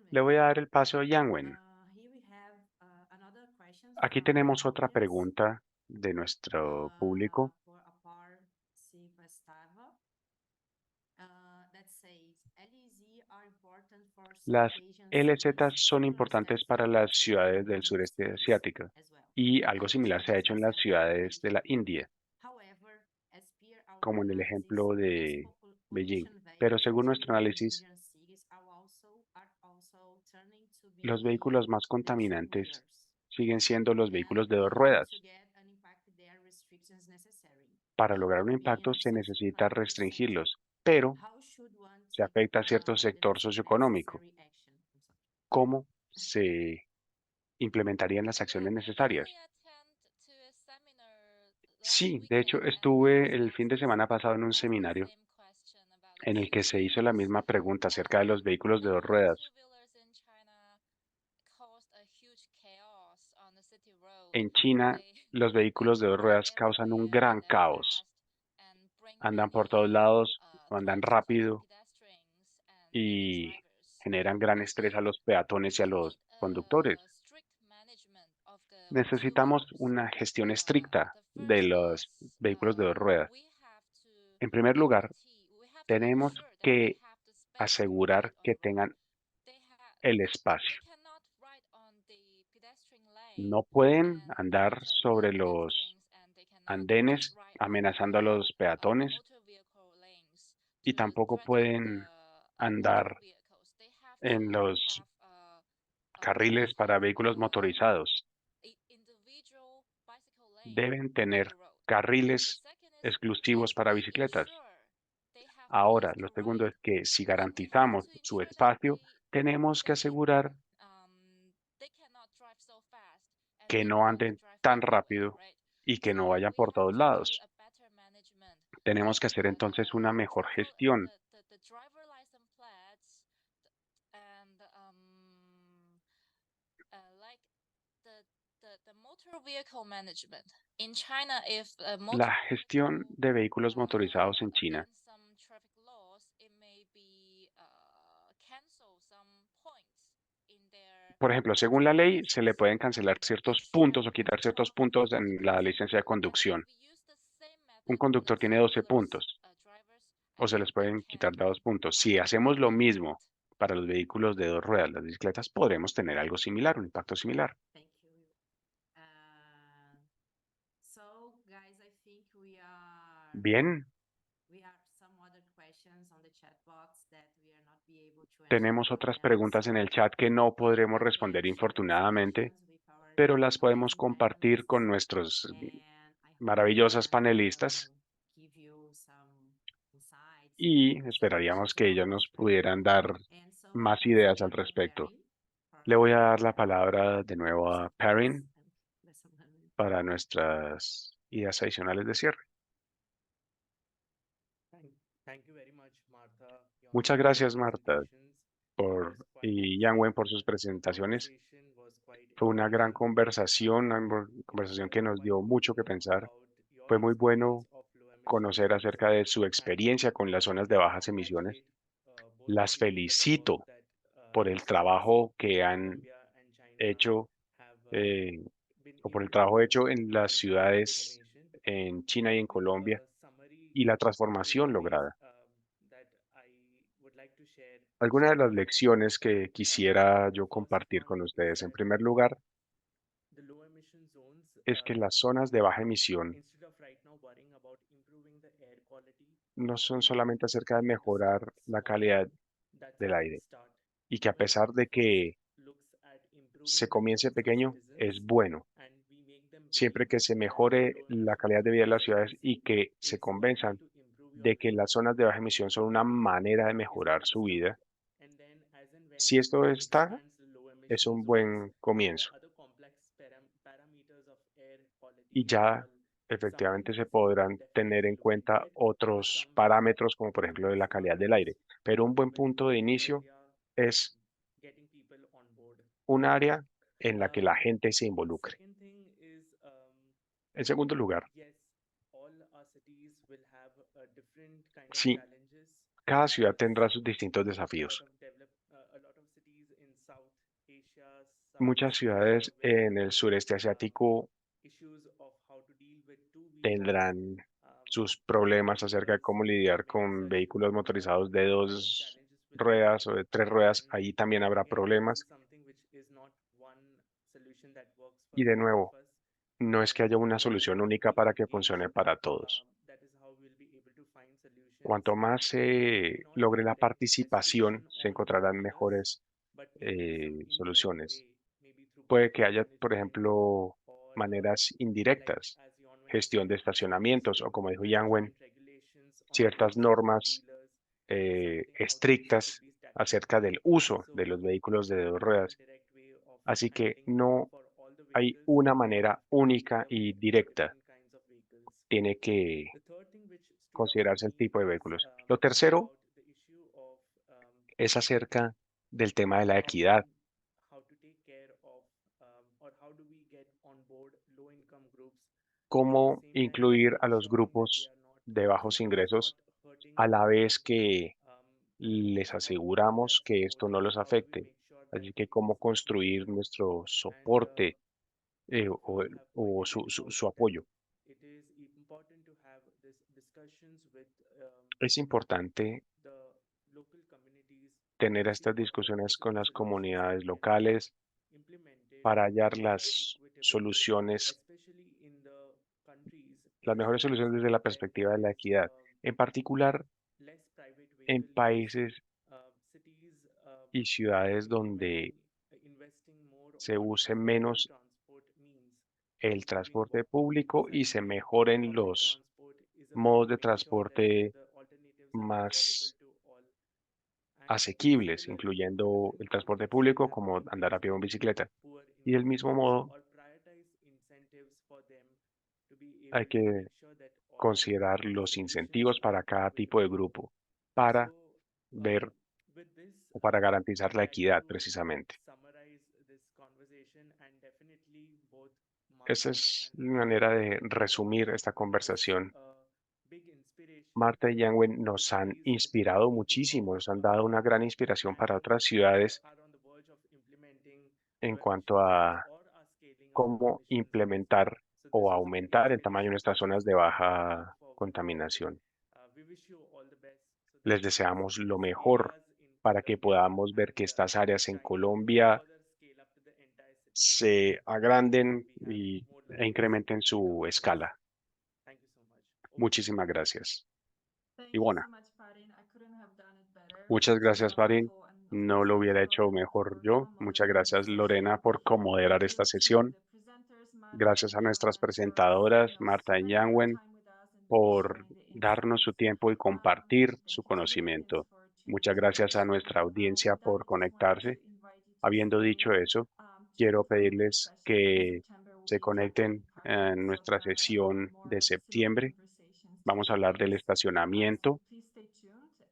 Le voy a dar el paso a Yanwen. Aquí tenemos otra pregunta de nuestro público. Las LZ son importantes para las ciudades del sureste asiático y algo similar se ha hecho en las ciudades de la India, como en el ejemplo de Beijing. Pero según nuestro análisis, los vehículos más contaminantes siguen siendo los vehículos de dos ruedas. Para lograr un impacto se necesita restringirlos, pero se afecta a cierto sector socioeconómico. ¿Cómo se implementarían las acciones necesarias? Sí, de hecho estuve el fin de semana pasado en un seminario en el que se hizo la misma pregunta acerca de los vehículos de dos ruedas. En China, los vehículos de dos ruedas causan un gran caos. Andan por todos lados, andan rápido y generan gran estrés a los peatones y a los conductores. Necesitamos una gestión estricta de los vehículos de dos ruedas. En primer lugar, tenemos que asegurar que tengan el espacio. No pueden andar sobre los andenes amenazando a los peatones y tampoco pueden andar en los carriles para vehículos motorizados. Deben tener carriles exclusivos para bicicletas. Ahora, lo segundo es que si garantizamos su espacio, tenemos que asegurar que no anden tan rápido y que no vayan por todos lados. Tenemos que hacer entonces una mejor gestión. La gestión de vehículos motorizados en China. Por ejemplo, según la ley, se le pueden cancelar ciertos puntos o quitar ciertos puntos en la licencia de conducción. Un conductor tiene 12 puntos o se les pueden quitar 2 puntos. Si hacemos lo mismo para los vehículos de dos ruedas, las bicicletas, podremos tener algo similar, un impacto similar. Bien. Tenemos otras preguntas en el chat que no podremos responder infortunadamente, pero las podemos compartir con nuestros maravillosas panelistas y esperaríamos que ellos nos pudieran dar más ideas al respecto. Le voy a dar la palabra de nuevo a Perrin para nuestras ideas adicionales de cierre. Muchas gracias, Marta, y Yanwen por sus presentaciones. Fue una gran conversación, una conversación que nos dio mucho que pensar. Fue muy bueno conocer acerca de su experiencia con las zonas de bajas emisiones. Las felicito por el trabajo que han hecho o por el trabajo hecho en las ciudades en China y en Colombia y la transformación lograda. Algunas de las lecciones que quisiera yo compartir con ustedes, en primer lugar, es que las zonas de baja emisión no son solamente acerca de mejorar la calidad del aire y que a pesar de que se comience pequeño, es bueno, siempre que se mejore la calidad de vida de las ciudades y que se convenzan de que las zonas de baja emisión son una manera de mejorar su vida. Si esto está, es un buen comienzo. Y ya efectivamente se podrán tener en cuenta otros parámetros, como por ejemplo de la calidad del aire. Pero un buen punto de inicio es un área en la que la gente se involucre. En segundo lugar, sí, cada ciudad tendrá sus distintos desafíos. Muchas ciudades en el sureste asiático tendrán sus problemas acerca de cómo lidiar con vehículos motorizados de 2 ruedas o de 3 ruedas. Ahí también habrá problemas. Y de nuevo, no es que haya una solución única para que funcione para todos. Cuanto más se logre la participación, se encontrarán mejores soluciones. Puede que haya, por ejemplo, maneras indirectas, gestión de estacionamientos o, como dijo Yang, ciertas normas estrictas acerca del uso de los vehículos de 2 ruedas. Así que no hay una manera única y directa. Tiene que considerarse el tipo de vehículos. Lo tercero es acerca del tema de la equidad. Cómo incluir a los grupos de bajos ingresos a la vez que les aseguramos que esto no los afecte. Así que cómo construir nuestro soporte o su apoyo. Es importante tener estas discusiones con las comunidades locales para hallar las soluciones, las mejores soluciones desde la perspectiva de la equidad, en particular en países y ciudades donde se use menos el transporte público y se mejoren los modos de transporte más asequibles, incluyendo el transporte público como andar a pie o en bicicleta. Y del mismo modo, hay que considerar los incentivos para cada tipo de grupo para ver o para garantizar la equidad precisamente. Esa es mi manera de resumir esta conversación. Marta y Yang nos han inspirado muchísimo, nos han dado una gran inspiración para otras ciudades en cuanto a cómo implementar o aumentar el tamaño de nuestras zonas de baja contaminación. Les deseamos lo mejor para que podamos ver que estas áreas en Colombia se agranden e incrementen su escala. Muchísimas gracias. Ivona. Muchas gracias, Farin. No lo hubiera hecho mejor yo. Muchas gracias, Lorena, por comoderar esta sesión. Gracias a nuestras presentadoras, Marta y Yangwen, por darnos su tiempo y compartir su conocimiento. Muchas gracias a nuestra audiencia por conectarse. Habiendo dicho eso, quiero pedirles que se conecten en nuestra sesión de septiembre. Vamos a hablar del estacionamiento,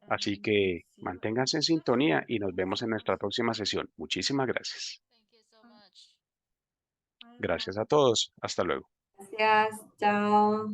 así que manténganse en sintonía y nos vemos en nuestra próxima sesión. Muchísimas gracias. Thank you so much. Gracias a todos. Hasta luego. Gracias, chao.